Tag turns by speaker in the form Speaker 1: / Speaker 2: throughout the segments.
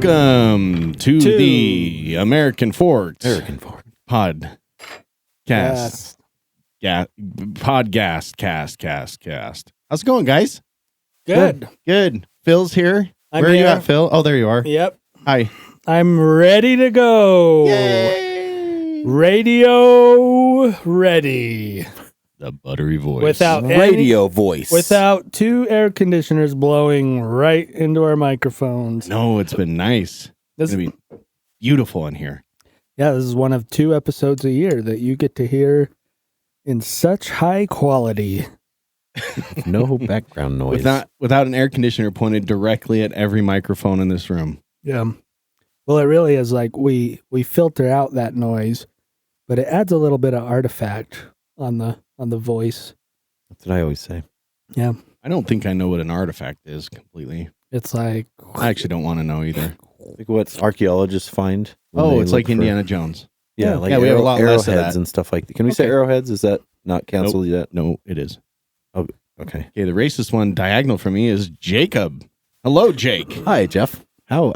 Speaker 1: Welcome to the American Forks podcast. Podcast. How's it going, guys? Good. Phil's here.
Speaker 2: I'm
Speaker 1: Where are you
Speaker 2: here.
Speaker 1: at, Phil? Oh, there you are.
Speaker 2: Yep.
Speaker 1: Hi.
Speaker 2: I'm ready to go.
Speaker 1: Yay!
Speaker 2: Radio ready.
Speaker 1: The buttery voice.
Speaker 2: Without
Speaker 3: radio voice.
Speaker 2: Without two air conditioners blowing right into our microphones.
Speaker 1: No, it's been nice. It's going to be beautiful in here.
Speaker 2: Yeah, this is one of 2 episodes a year that you get to hear in such high quality.
Speaker 3: No background noise.
Speaker 1: Without an air conditioner pointed directly at every microphone in this room.
Speaker 2: Yeah. Well, it really is like we filter out that noise, but it adds a little bit of artifact on the voice.
Speaker 3: That's what I always say.
Speaker 2: Yeah.
Speaker 1: I don't think I know what an artifact is completely.
Speaker 2: It's like
Speaker 1: I actually don't want to know either.
Speaker 3: Like what archaeologists find.
Speaker 1: Oh, it's like Indiana Jones.
Speaker 3: Yeah,
Speaker 2: Yeah.
Speaker 3: like
Speaker 1: Yeah, we have a lot less of
Speaker 3: arrowheads
Speaker 1: that.
Speaker 3: and stuff like that. Can we say arrowheads? Is that not canceled yet?
Speaker 1: No, it is.
Speaker 3: Okay.
Speaker 1: Okay, the racist one diagonal for me is Jacob. Hello, Jake.
Speaker 3: Hi, Jeff. How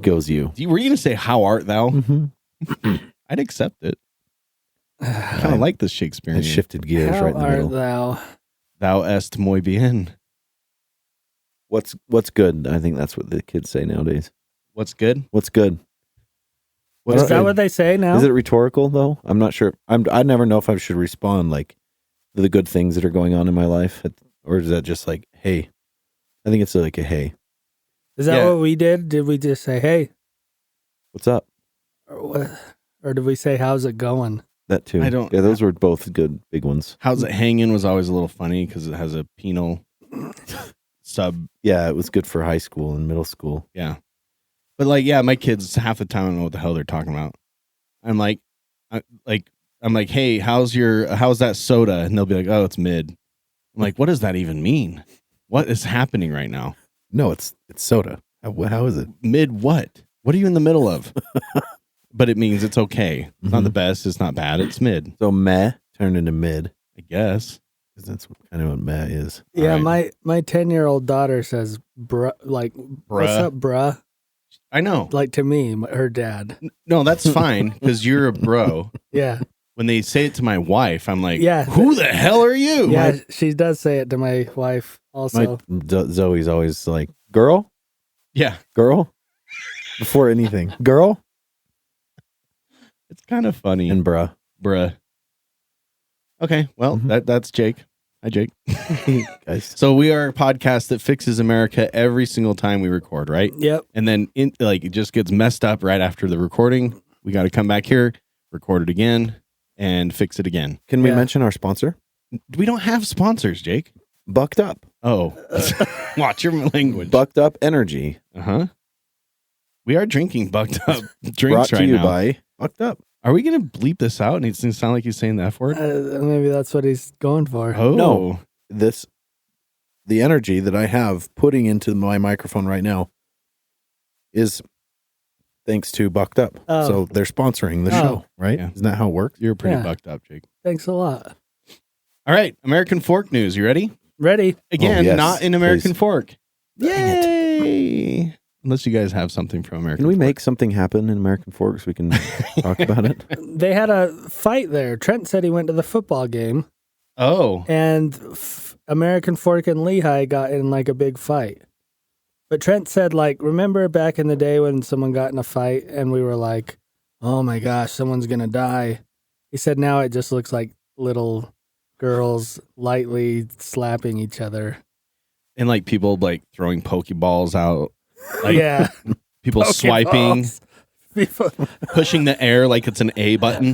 Speaker 3: goes you?
Speaker 1: Were you going to say, how art thou?
Speaker 3: Mm-hmm.
Speaker 1: I'd accept it. I kind of like this
Speaker 3: I
Speaker 1: Shakespearean.
Speaker 3: shifted gears
Speaker 2: how
Speaker 3: right in the
Speaker 2: art
Speaker 3: middle.
Speaker 2: thou?
Speaker 1: Thou est muy bien.
Speaker 3: What's good? I think that's what the kids say nowadays.
Speaker 1: What's good?
Speaker 3: What's good?
Speaker 2: Is that what they say now?
Speaker 3: Is it rhetorical though? I'm not sure. I never know if I should respond like to the good things that are going on in my life, or is that just like, hey? I think it's like a hey.
Speaker 2: Is that
Speaker 1: Yeah.
Speaker 2: what we did? Did we just say, hey?
Speaker 3: What's up?
Speaker 2: Or did we say, how's it going?
Speaker 3: That too.
Speaker 1: I don't-
Speaker 3: Yeah, those were both good big ones.
Speaker 1: How's it hanging was always a little funny because it has a penal sub.
Speaker 3: Yeah, it was good for high school and middle school.
Speaker 1: Yeah. But like, yeah, my kids half the time don't know what the hell they're talking about. I'm like, hey, how's that soda? And they'll be like, oh, it's mid. I'm like, what does that even mean? What is happening right now?
Speaker 3: No, it's soda. How is it?
Speaker 1: Mid what? What are you in the middle of? But it means it's okay. It's not
Speaker 3: Mhm.
Speaker 1: the best. It's not bad. It's mid,
Speaker 3: So meh turned into mid,
Speaker 1: I guess.
Speaker 3: because that's kind of what meh is.
Speaker 2: Yeah,
Speaker 1: Right.
Speaker 2: my 10-year-old daughter says, bruh, like, what's up, bruh?
Speaker 1: I know.
Speaker 2: Like to me, her dad.
Speaker 1: No, that's fine because you're a bro.
Speaker 2: Yeah.
Speaker 1: When they say it to my wife, I'm like,
Speaker 2: Yeah.
Speaker 1: who the hell are you?
Speaker 2: Yeah, she does say it to my wife also.
Speaker 3: Zoe's always like, girl,
Speaker 1: Yeah.
Speaker 3: before anything, girl
Speaker 1: It's kind of funny.
Speaker 3: and bruh.
Speaker 1: Bruh. Okay, well,
Speaker 3: Mhm.
Speaker 1: that's Jake. Hi, Jake.
Speaker 3: Guys,
Speaker 1: So we are a podcast that fixes America every single time we record, right?
Speaker 2: Yep.
Speaker 1: And then it just gets messed up right after the recording. We got to come back here, record it again, and fix it again.
Speaker 3: can we
Speaker 2: Yeah.
Speaker 3: mention our sponsor?
Speaker 1: We don't have sponsors, Jake.
Speaker 3: Bucked Up.
Speaker 1: Oh, watch your language.
Speaker 3: Bucked Up Energy.
Speaker 1: Uh-huh. We are drinking bucked up
Speaker 3: Brought
Speaker 1: drinks
Speaker 3: to
Speaker 1: right
Speaker 3: you
Speaker 1: now.
Speaker 3: by Bucked Up.
Speaker 1: Are we going to bleep this out? And it's going to sound like he's saying the F word?
Speaker 2: Maybe that's what he's going for.
Speaker 1: Oh.
Speaker 3: No. The energy that I have putting into my microphone right now is thanks to Bucked Up.
Speaker 2: Oh.
Speaker 3: So they're sponsoring the
Speaker 2: Oh.
Speaker 3: show, right?
Speaker 1: Yeah.
Speaker 3: Isn't that how it works?
Speaker 1: You're pretty
Speaker 2: Yeah.
Speaker 1: bucked up, Jake.
Speaker 2: Thanks a lot.
Speaker 1: All right, American Fork news. You ready?
Speaker 2: Ready?
Speaker 1: Again,
Speaker 3: yes,
Speaker 1: not in American
Speaker 3: please.
Speaker 1: Fork.
Speaker 3: Dang
Speaker 1: Yay! Unless you guys have something from American
Speaker 3: Can we
Speaker 1: Fork.
Speaker 3: make something happen in American Fork so we can talk about it?
Speaker 2: They had a fight there. Trent said he went to the football game,
Speaker 1: Oh,
Speaker 2: and American Fork and Lehigh got in like a big fight. But Trent said, like, remember back in the day when someone got in a fight and we were like, oh my gosh, someone's going to die. He said now it just looks like little girls lightly slapping each other.
Speaker 1: and like people like throwing Pokeballs out. Like
Speaker 2: Yeah.
Speaker 1: people swiping,
Speaker 2: Pokeballs. People-
Speaker 1: pushing the air like it's an A button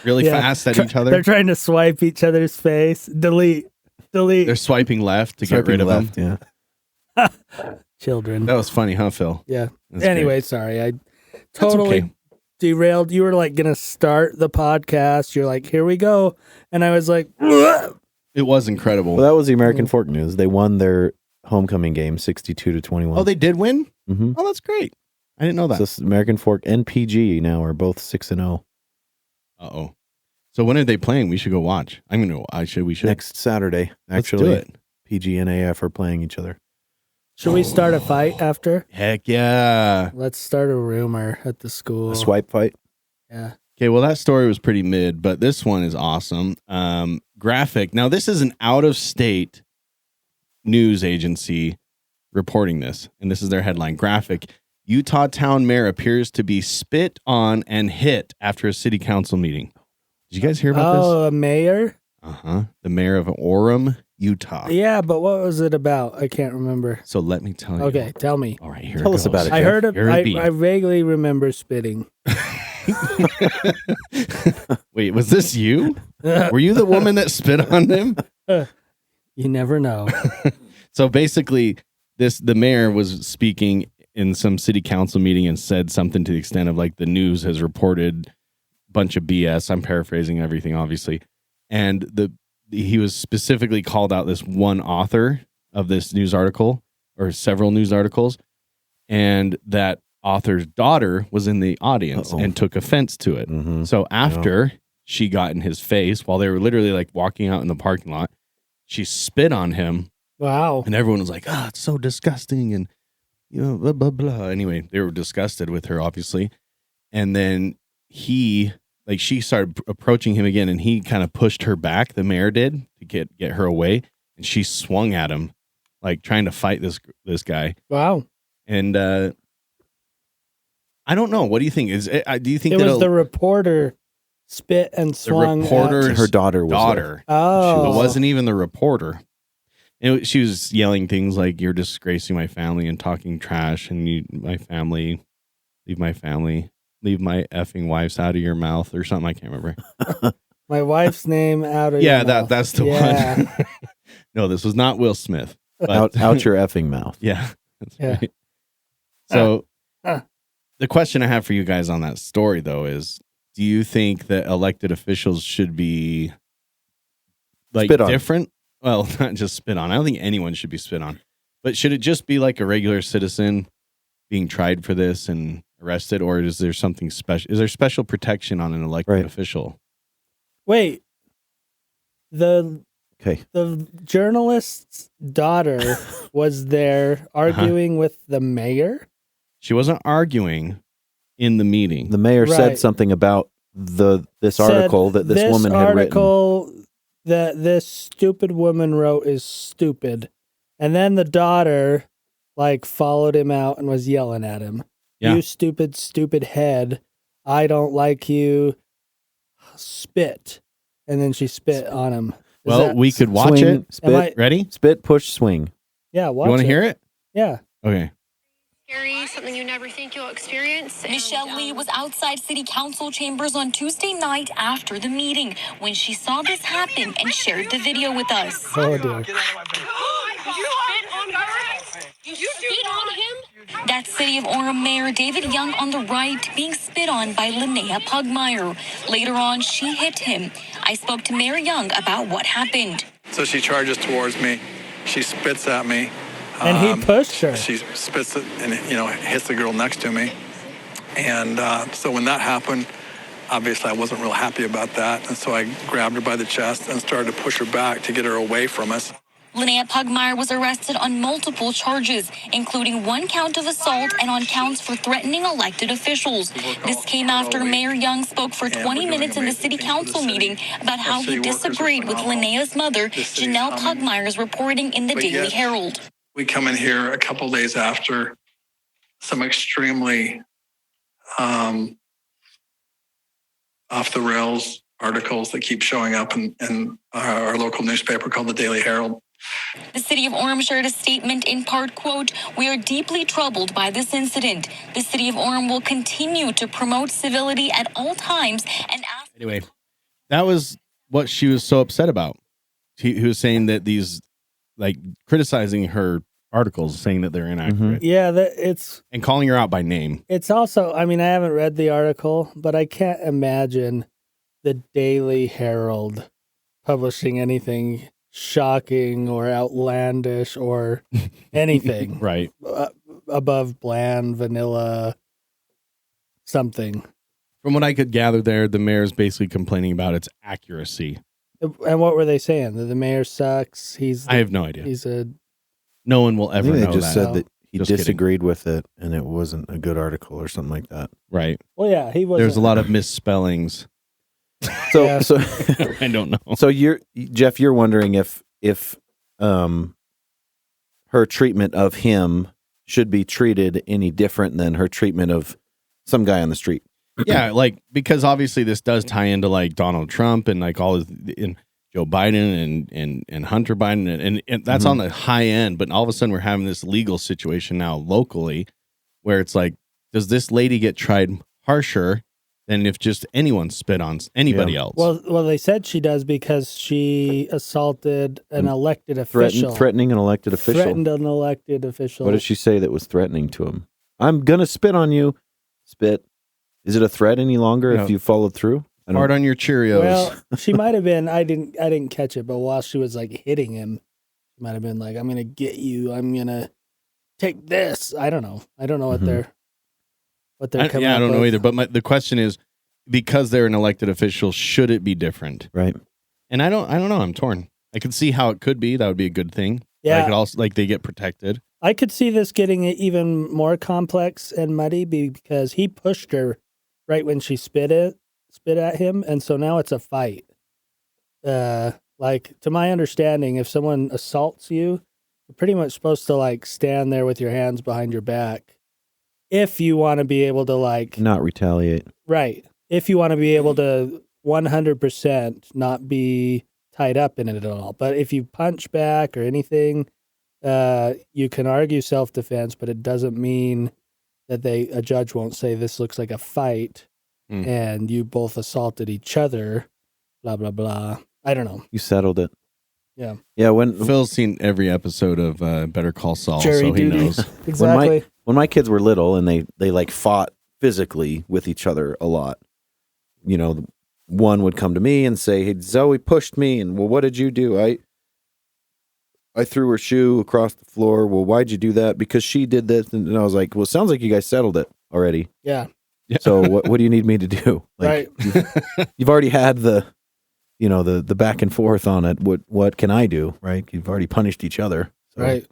Speaker 1: really
Speaker 2: Yeah.
Speaker 1: fast at each
Speaker 2: They're
Speaker 1: other.
Speaker 2: trying to swipe each other's face. Delete.
Speaker 1: They're swiping left to get rid of
Speaker 3: left,
Speaker 1: them.
Speaker 3: yeah.
Speaker 2: Children.
Speaker 1: That was funny, huh, Phil?
Speaker 2: Yeah.
Speaker 1: That's
Speaker 2: Anyway, sorry. I
Speaker 1: That's
Speaker 2: totally
Speaker 1: okay.
Speaker 2: derailed. You were like going to start the podcast. You're like, here we go. And I was like, "Ugh."
Speaker 1: It was incredible.
Speaker 3: Well, that was the American Fork news. They won their homecoming game 62-21.
Speaker 1: Oh, they did win?
Speaker 3: Mhm.
Speaker 1: Oh, that's great. I didn't know that.
Speaker 3: So American Fork and PG now are both 6-0.
Speaker 1: Uh-oh. So when are they playing? We should go watch. We should.
Speaker 3: Next Saturday,
Speaker 1: Let's
Speaker 3: actually.
Speaker 1: do it.
Speaker 3: PG and AF are playing each other.
Speaker 2: Should we start a fight after?
Speaker 1: Heck yeah.
Speaker 2: Let's start a rumor at the school.
Speaker 3: A swipe fight.
Speaker 2: Yeah.
Speaker 1: Okay, well, that story was pretty mid, but this one is awesome. Graphic. Now, this is an out-of-state news agency reporting this, and this is their headline. Graphic. Utah town mayor appears to be spit on and hit after a city council meeting. Did you guys hear about this?
Speaker 2: Oh, a mayor?
Speaker 1: Uh-huh. The mayor of Orem, Utah.
Speaker 2: Yeah, but what was it about? I can't remember.
Speaker 1: So let me tell you.
Speaker 2: Okay, tell me.
Speaker 1: All right, here
Speaker 3: Tell
Speaker 1: it
Speaker 3: us
Speaker 1: goes.
Speaker 3: about it.
Speaker 2: I
Speaker 3: Jeff.
Speaker 2: heard of.
Speaker 1: Here it be.
Speaker 2: I vaguely remember spitting.
Speaker 1: Wait, was this you? Were you the woman that spit on him?
Speaker 2: You never know.
Speaker 1: So basically, the mayor was speaking in some city council meeting and said something to the extent of like the news has reported a bunch of BS. I'm paraphrasing everything, obviously. And he was specifically called out this one author of this news article or several news articles. And that author's daughter was in the audience and took offense to it.
Speaker 3: Mm-hmm.
Speaker 1: So after she got in his face while they were literally like walking out in the parking lot, she spit on him.
Speaker 2: Wow.
Speaker 1: And everyone was like, oh, it's so disgusting. And, you know, blah, blah, blah. Anyway, they were disgusted with her, obviously. And then she started approaching him again, and he kind of pushed her back, the mayor did, to get her away. And she swung at him, like trying to fight this guy.
Speaker 2: Wow.
Speaker 1: And I don't know. What do you think? Do you think
Speaker 2: It was the reporter spit and swung
Speaker 1: the reporter,
Speaker 2: at
Speaker 3: her daughter was there.
Speaker 2: Oh.
Speaker 1: It wasn't even the reporter. She was yelling things like, "You're disgracing my family and talking trash, and leave my family, leave my effing wife's out of your mouth," or something. I can't remember.
Speaker 2: My wife's name out of your mouth.
Speaker 1: That's the one. No, this was not Will Smith. But,
Speaker 3: Out your effing mouth.
Speaker 1: Yeah, that's right. So the question I have for you guys on that story, though, is: do you think that elected officials should be like
Speaker 3: Spit on.
Speaker 1: different? Well, not just spit on. I don't think anyone should be spit on. But should it just be like a regular citizen being tried for this and arrested, or is there something special? Is there special protection on an elected official?
Speaker 2: Wait. The
Speaker 3: Okay.
Speaker 2: The journalist's daughter was there arguing with the mayor?
Speaker 1: She wasn't arguing in the meeting.
Speaker 3: The mayor said
Speaker 2: Right.
Speaker 3: something about this article that this woman had written.
Speaker 2: article that this stupid woman wrote is stupid. And then the daughter like followed him out and was yelling at him.
Speaker 1: Yeah.
Speaker 2: You stupid, stupid head. I don't like you. Spit. And then she spit on him.
Speaker 1: Well, we could watch
Speaker 3: Swing,
Speaker 1: it.
Speaker 3: Spit,
Speaker 1: Ready?
Speaker 3: spit, push, swing.
Speaker 2: Yeah, watch
Speaker 1: You want to
Speaker 2: it.
Speaker 1: hear it?
Speaker 2: Yeah.
Speaker 1: Okay.
Speaker 4: Scary, something you never think you'll experience.
Speaker 5: Michelle Lee was outside city council chambers on Tuesday night after the meeting when she saw this happen and shared the video with us.
Speaker 2: Oh, dear.
Speaker 4: You spit on him?
Speaker 5: That's City of Orem Mayor David Young on the right being spit on by Linnea Pugmire. Later on, she hit him. I spoke to Mayor Young about what happened.
Speaker 6: So she charges towards me. She spits at me.
Speaker 2: And he pushed her.
Speaker 6: She spits it and, hits the girl next to me. And so when that happened, obviously I wasn't real happy about that. And so I grabbed her by the chest and started to push her back to get her away from us.
Speaker 5: Linnea Pugmire was arrested on multiple charges, including 1 count of assault and on counts for threatening elected officials. This came after Mayor Young spoke for 20 minutes in the city council meeting about how he disagreed with Linnea's mother, Janelle Pugmire's reporting in the Daily Herald.
Speaker 6: We come in here a couple days after some extremely off the rails articles that keep showing up in our local newspaper called the Daily Herald.
Speaker 5: The city of Orem shared a statement in part, quote, "We are deeply troubled by this incident. The city of Orem will continue to promote civility at all times and ask..."
Speaker 1: Anyway, that was what she was so upset about. He was saying that these, like, criticizing her articles, saying that they're inaccurate.
Speaker 2: Yeah,
Speaker 1: and calling her out by name.
Speaker 2: It's also, I mean, I haven't read the article, but I can't imagine the Daily Herald publishing anything shocking or outlandish or anything.
Speaker 1: Right.
Speaker 2: Above bland, vanilla, something.
Speaker 1: From what I could gather there, the mayor's basically complaining about its accuracy.
Speaker 2: And what were they saying? That the mayor sucks?
Speaker 1: I have no idea.
Speaker 2: He's a
Speaker 1: No one will
Speaker 3: I
Speaker 1: ever
Speaker 3: think they
Speaker 1: know
Speaker 3: just
Speaker 1: that.
Speaker 3: said that he
Speaker 1: Just kidding.
Speaker 3: disagreed with it and it wasn't a good article or something like that.
Speaker 1: Right.
Speaker 2: Well, yeah, he was.
Speaker 1: There's a lot of misspellings.
Speaker 3: So,
Speaker 2: Yeah.
Speaker 3: so,
Speaker 1: I don't know.
Speaker 3: so Jeff, you're wondering if her treatment of him should be treated any different than her treatment of some guy on the street.
Speaker 1: Yeah, like because obviously this does tie into like Donald Trump and like all his and Joe Biden and Hunter Biden and that's on the high end, but all of a sudden we're having this legal situation now locally where it's like, does this lady get tried harsher than if just anyone spit on anybody else?
Speaker 2: Well, they said she does because she assaulted an elected official.
Speaker 3: Threatening an elected official.
Speaker 2: Threatened an elected official.
Speaker 3: What did she say that was threatening to him? I'm gonna spit on you. Spit. Is it a threat any longer if you followed through?
Speaker 1: Hard on your Cheerios.
Speaker 2: Well, she might have been. I didn't catch it, but while she was like hitting him, she might have been like, "I'm gonna get you. I'm gonna take this." I don't know. I don't know what they're coming.
Speaker 1: I don't know
Speaker 2: with.
Speaker 1: either. But the question is, because they're an elected official, should it be different?
Speaker 3: Right.
Speaker 1: And I don't know. I'm torn. I could see how it could be. That would be a good thing.
Speaker 2: Yeah.
Speaker 1: I could also like they get protected.
Speaker 2: I could see this getting even more complex and muddy because he pushed her right when she spit at him, and so now it's a fight. Like to my understanding, if someone assaults you, you're pretty much supposed to like stand there with your hands behind your back, if you want to be able to like
Speaker 3: Not retaliate.
Speaker 2: right. If you want to be able to 100% not be tied up in it at all, but if you punch back or anything, you can argue self-defense, but it doesn't mean that a judge won't say this looks like a fight and you both assaulted each other, blah, blah, blah. I don't know.
Speaker 3: You settled it.
Speaker 2: Yeah.
Speaker 3: Yeah. When
Speaker 1: Phil's seen every episode of Better Call Saul,
Speaker 2: Jury
Speaker 1: so he
Speaker 2: duty.
Speaker 1: knows.
Speaker 2: Exactly.
Speaker 3: when my kids were little and they like fought physically with each other a lot, you know, one would come to me and say, "Hey, Zoe pushed me," and well, what did you do? I threw her shoe across the floor. Well, why'd you do that? Because she did this. And I was like, well, it sounds like you guys settled it already.
Speaker 2: Yeah.
Speaker 3: So what do you need me to do? Like,
Speaker 2: Right.
Speaker 3: you've already had the back and forth on it. What can I do? Right. You've already punished each other. So.
Speaker 2: Right.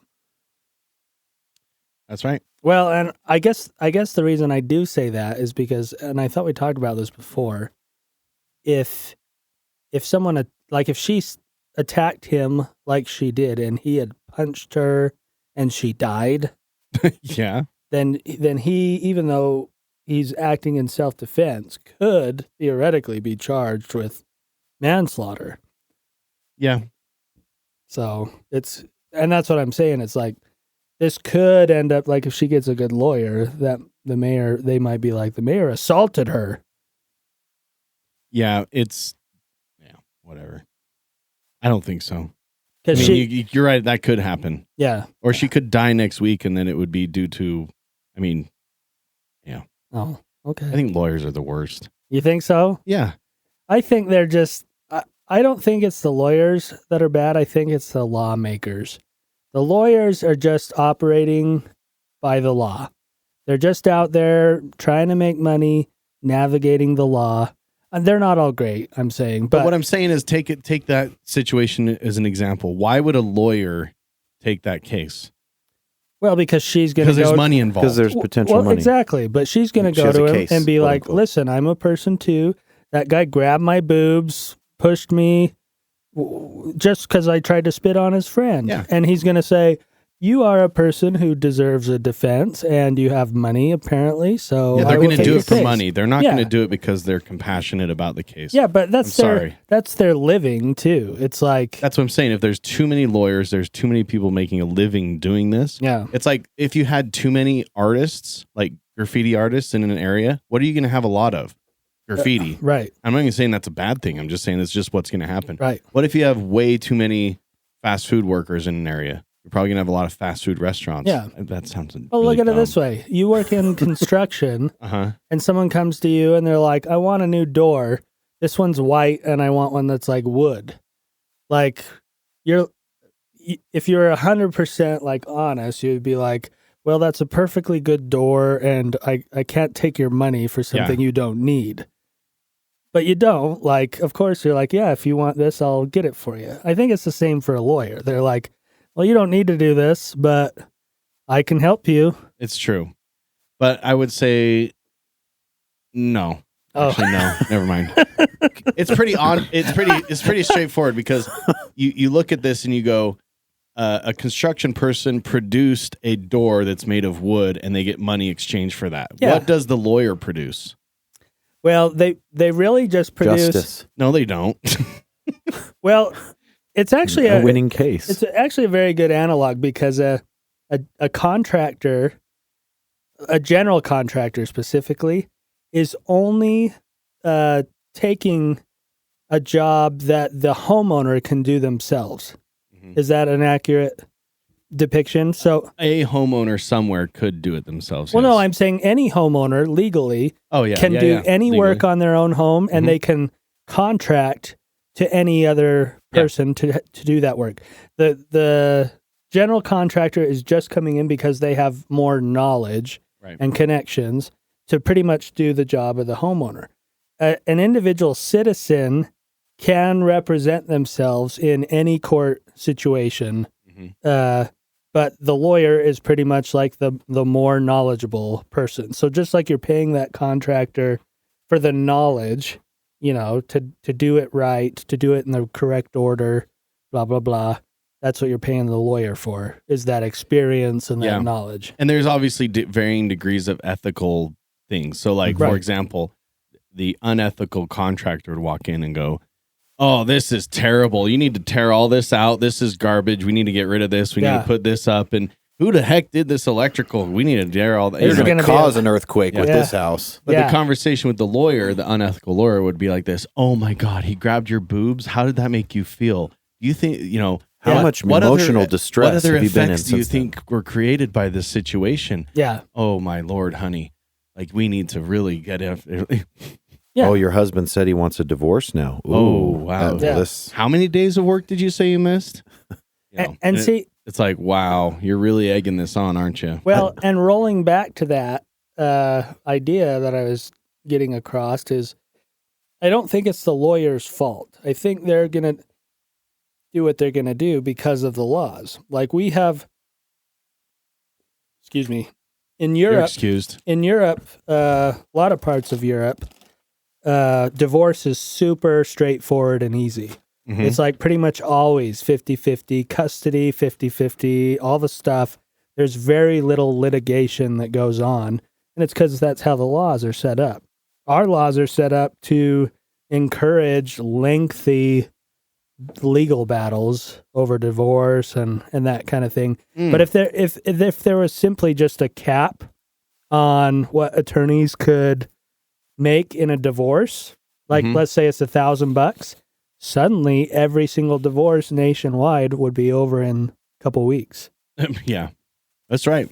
Speaker 1: That's right.
Speaker 2: Well, and I guess the reason I do say that is because, and I thought we talked about this before, if someone, like if she attacked him like she did and he had punched her and she died,
Speaker 1: Yeah.
Speaker 2: then he, even though he's acting in self-defense, could theoretically be charged with manslaughter.
Speaker 1: Yeah.
Speaker 2: So and that's what I'm saying. It's like, this could end up like if she gets a good lawyer, that they might be like, the mayor assaulted her.
Speaker 1: Yeah. Whatever. I don't think so. I
Speaker 2: Because
Speaker 1: mean, you're right. That could happen.
Speaker 2: yeah.
Speaker 1: Or she could die next week, and then it would be due to,
Speaker 2: Oh, okay.
Speaker 1: I think lawyers are the worst.
Speaker 2: You think so?
Speaker 1: Yeah.
Speaker 2: I think they're just, I don't think it's the lawyers that are bad. I think it's the lawmakers. The lawyers are just operating by the law. They're just out there trying to make money, navigating the law. And they're not all great, I'm saying.
Speaker 1: But what I'm saying is take that situation as an example. Why would a lawyer take that case?
Speaker 2: Well, because she's going to
Speaker 1: Because
Speaker 2: go...
Speaker 1: there's money involved.
Speaker 3: Because there's potential money.
Speaker 2: Exactly. But she's going to
Speaker 3: She
Speaker 2: go
Speaker 3: has
Speaker 2: to
Speaker 3: a
Speaker 2: him
Speaker 3: case,
Speaker 2: and be
Speaker 3: quote,
Speaker 2: like,
Speaker 3: unquote.
Speaker 2: listen, I'm a person too. That guy grabbed my boobs, pushed me just because I tried to spit on his friend.
Speaker 1: Yeah.
Speaker 2: And he's going to say, you are a person who deserves a defense and you have money, apparently. So
Speaker 1: Yeah,
Speaker 2: I
Speaker 1: they're
Speaker 2: will
Speaker 1: going to
Speaker 2: take
Speaker 1: do
Speaker 2: your
Speaker 1: it for
Speaker 2: case."
Speaker 1: money. They're not
Speaker 2: Yeah.
Speaker 1: going to do it because they're compassionate about the case.
Speaker 2: Yeah, but that's
Speaker 1: I'm sorry.
Speaker 2: that's their living too. It's like,
Speaker 1: That's what I'm saying. If there's too many lawyers, there's too many people making a living doing this.
Speaker 2: yeah.
Speaker 1: It's like if you had too many artists, like graffiti artists in an area, what are you going to have a lot of? Graffiti.
Speaker 2: Right,
Speaker 1: I'm not even saying that's a bad thing. I'm just saying it's just what's going to happen.
Speaker 2: right.
Speaker 1: What if you have way too many fast food workers in an area? You're probably going to have a lot of fast food restaurants.
Speaker 2: Yeah.
Speaker 1: That sounds
Speaker 2: Well,
Speaker 1: really
Speaker 2: look at it
Speaker 1: dumb.
Speaker 2: this way. You work in construction.
Speaker 1: Uh-huh.
Speaker 2: And someone comes to you and they're like, I want a new door. This one's white and I want one that's like wood. Like if you're 100% like honest, you'd be like, well, that's a perfectly good door and I can't take your money for something you don't need. But you don't. Like, of course, you're like, yeah, if you want this, I'll get it for you. I think it's the same for a lawyer. They're like, well, you don't need to do this, but I can help you.
Speaker 1: It's true. But I would say no. Actually, no. Never mind. It's pretty straightforward because you look at this and you go, a construction person produced a door that's made of wood and they get money exchanged for that.
Speaker 2: Yeah.
Speaker 1: What does the lawyer produce?
Speaker 2: Well, they really just produce.
Speaker 3: Justice.
Speaker 1: No, they don't.
Speaker 2: Well, it's actually
Speaker 3: A winning case.
Speaker 2: It's actually a very good analog because a contractor, a general contractor specifically, is only taking a job that the homeowner can do themselves.
Speaker 1: Mhm.
Speaker 2: Is that an accurate depiction? So,
Speaker 1: A homeowner somewhere could do it themselves.
Speaker 2: well,
Speaker 1: yes.
Speaker 2: no, I'm saying any homeowner legally can do any work
Speaker 1: legally.
Speaker 2: on their own home, and
Speaker 1: Mhm.
Speaker 2: they can contract to any other person to do that work. The general contractor is just coming in because they have more knowledge
Speaker 1: Right.
Speaker 2: and connections to pretty much do the job of the homeowner. An individual citizen can represent themselves in any court situation,
Speaker 1: Mhm.
Speaker 2: but the lawyer is pretty much like the more knowledgeable person. So just like you're paying that contractor for the knowledge, to do it right, to do it in the correct order, blah, blah, blah. That's what you're paying the lawyer for, is that experience and that
Speaker 1: Yeah.
Speaker 2: knowledge.
Speaker 1: And there's obviously varying degrees of ethical things. So, like,
Speaker 2: Right.
Speaker 1: for example, the unethical contractor would walk in and go, "Oh, this is terrible. You need to tear all this out. This is garbage. We need to get rid of this. We need
Speaker 2: Yeah.
Speaker 1: to put this up. And who the heck did this electrical? We need to tear all that."
Speaker 2: This
Speaker 3: You're
Speaker 2: is
Speaker 3: going
Speaker 2: gonna
Speaker 3: to
Speaker 2: be
Speaker 3: cause
Speaker 2: a-
Speaker 3: an earthquake with
Speaker 2: Yeah.
Speaker 3: this house.
Speaker 1: But
Speaker 2: Yeah.
Speaker 1: the conversation with the lawyer, the unethical lawyer, would be like this: "Oh my God, he grabbed your boobs. How did that make you feel? Do you think,
Speaker 3: How much emotional distress
Speaker 1: what other
Speaker 3: have you been in
Speaker 1: effects do you
Speaker 3: since then?"
Speaker 1: think were created by this situation?
Speaker 2: Yeah.
Speaker 1: Oh my Lord, honey. Like, we need to really get it."
Speaker 2: Yeah.
Speaker 3: Oh, your husband said he wants a divorce now. Ooh,
Speaker 1: Oh, wow.
Speaker 2: Yeah.
Speaker 3: This,
Speaker 1: How many days of work did you say you missed?
Speaker 2: And see,
Speaker 1: It's like, wow, you're really egging this on, aren't you?
Speaker 2: well, and rolling back to that idea that I was getting across is, I don't think it's the lawyer's fault. I think they're going to do what they're going to do because of the laws. Like we have, in
Speaker 1: You're
Speaker 2: Europe,
Speaker 1: excused.
Speaker 2: a lot of parts of Europe, divorce is super straightforward and easy.
Speaker 1: Mhm.
Speaker 2: It's like pretty much always 50-50, custody 50-50, all the stuff. There's very little litigation that goes on, and it's because that's how the laws are set up. Our laws are set up to encourage lengthy legal battles over divorce and that kind of thing.
Speaker 1: Mm.
Speaker 2: But if there was simply just a cap on what attorneys could make in a divorce, like
Speaker 1: Mhm.
Speaker 2: let's say it's $1,000, suddenly every single divorce nationwide would be over in a couple weeks.
Speaker 1: Yeah, that's right.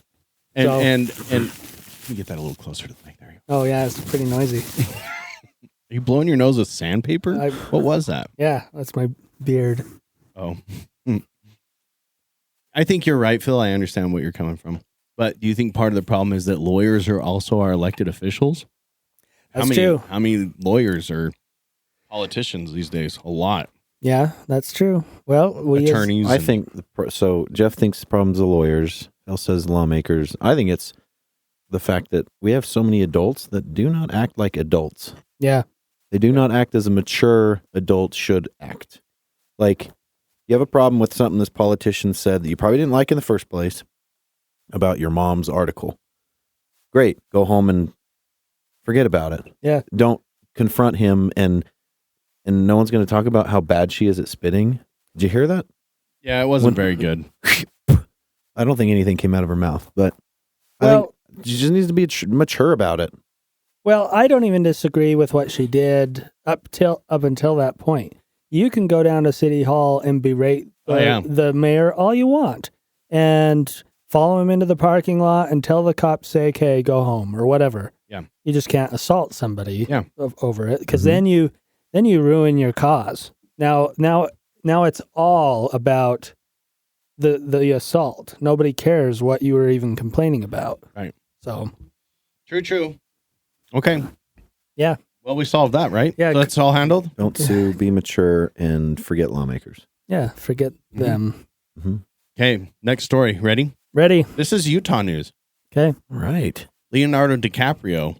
Speaker 1: And
Speaker 2: So-
Speaker 1: and let me get that a little closer to the mic. There you go.
Speaker 2: Oh yeah, it's pretty noisy.
Speaker 1: Are you blowing your nose with sandpaper? What was that?
Speaker 2: Yeah, that's my beard.
Speaker 1: Oh, I think you're right, Phil. I understand what you're coming from. But do you think part of the problem is that lawyers are also our elected officials?
Speaker 2: That's true.
Speaker 1: How many lawyers are politicians these days? A lot.
Speaker 2: Yeah, that's true. Well,
Speaker 1: Attorneys.
Speaker 3: I
Speaker 1: and-
Speaker 3: think, so Jeff thinks the problem's the lawyers. Phil says lawmakers. I think it's the fact that we have so many adults that do not act like adults.
Speaker 2: Yeah.
Speaker 3: They do not act as a mature adult should act. Like, you have a problem with something this politician said that you probably didn't like in the first place about your mom's article. Great. Go home and forget about it.
Speaker 2: Yeah.
Speaker 3: Don't confront him, and no one's going to talk about how bad she is at spitting. Did you hear that?
Speaker 1: Yeah, it wasn't very good.
Speaker 3: I don't think anything came out of her mouth, but I
Speaker 2: Well,
Speaker 3: think she just needs to be mature about it.
Speaker 2: Well, I don't even disagree with what she did up until that point. You can go down to City Hall and berate the mayor all you want, and follow him into the parking lot and tell the cops, say, "Okay, go home," or whatever.
Speaker 1: Yeah.
Speaker 2: You just can't assault somebody over it, because
Speaker 3: Mhm.
Speaker 2: then you ruin your cause. Now it's all about the assault. Nobody cares what you were even complaining about.
Speaker 1: Right.
Speaker 2: So
Speaker 1: True. Okay.
Speaker 2: Yeah.
Speaker 1: Well, we solved that, right?
Speaker 2: Yeah.
Speaker 1: So that's all handled?
Speaker 3: Don't sue, be mature, and forget lawmakers.
Speaker 2: yeah, forget them.
Speaker 3: Mm-hmm.
Speaker 1: Okay, next story. Ready?
Speaker 2: Ready.
Speaker 1: This is Utah news.
Speaker 2: Okay.
Speaker 3: Right.
Speaker 1: Leonardo DiCaprio.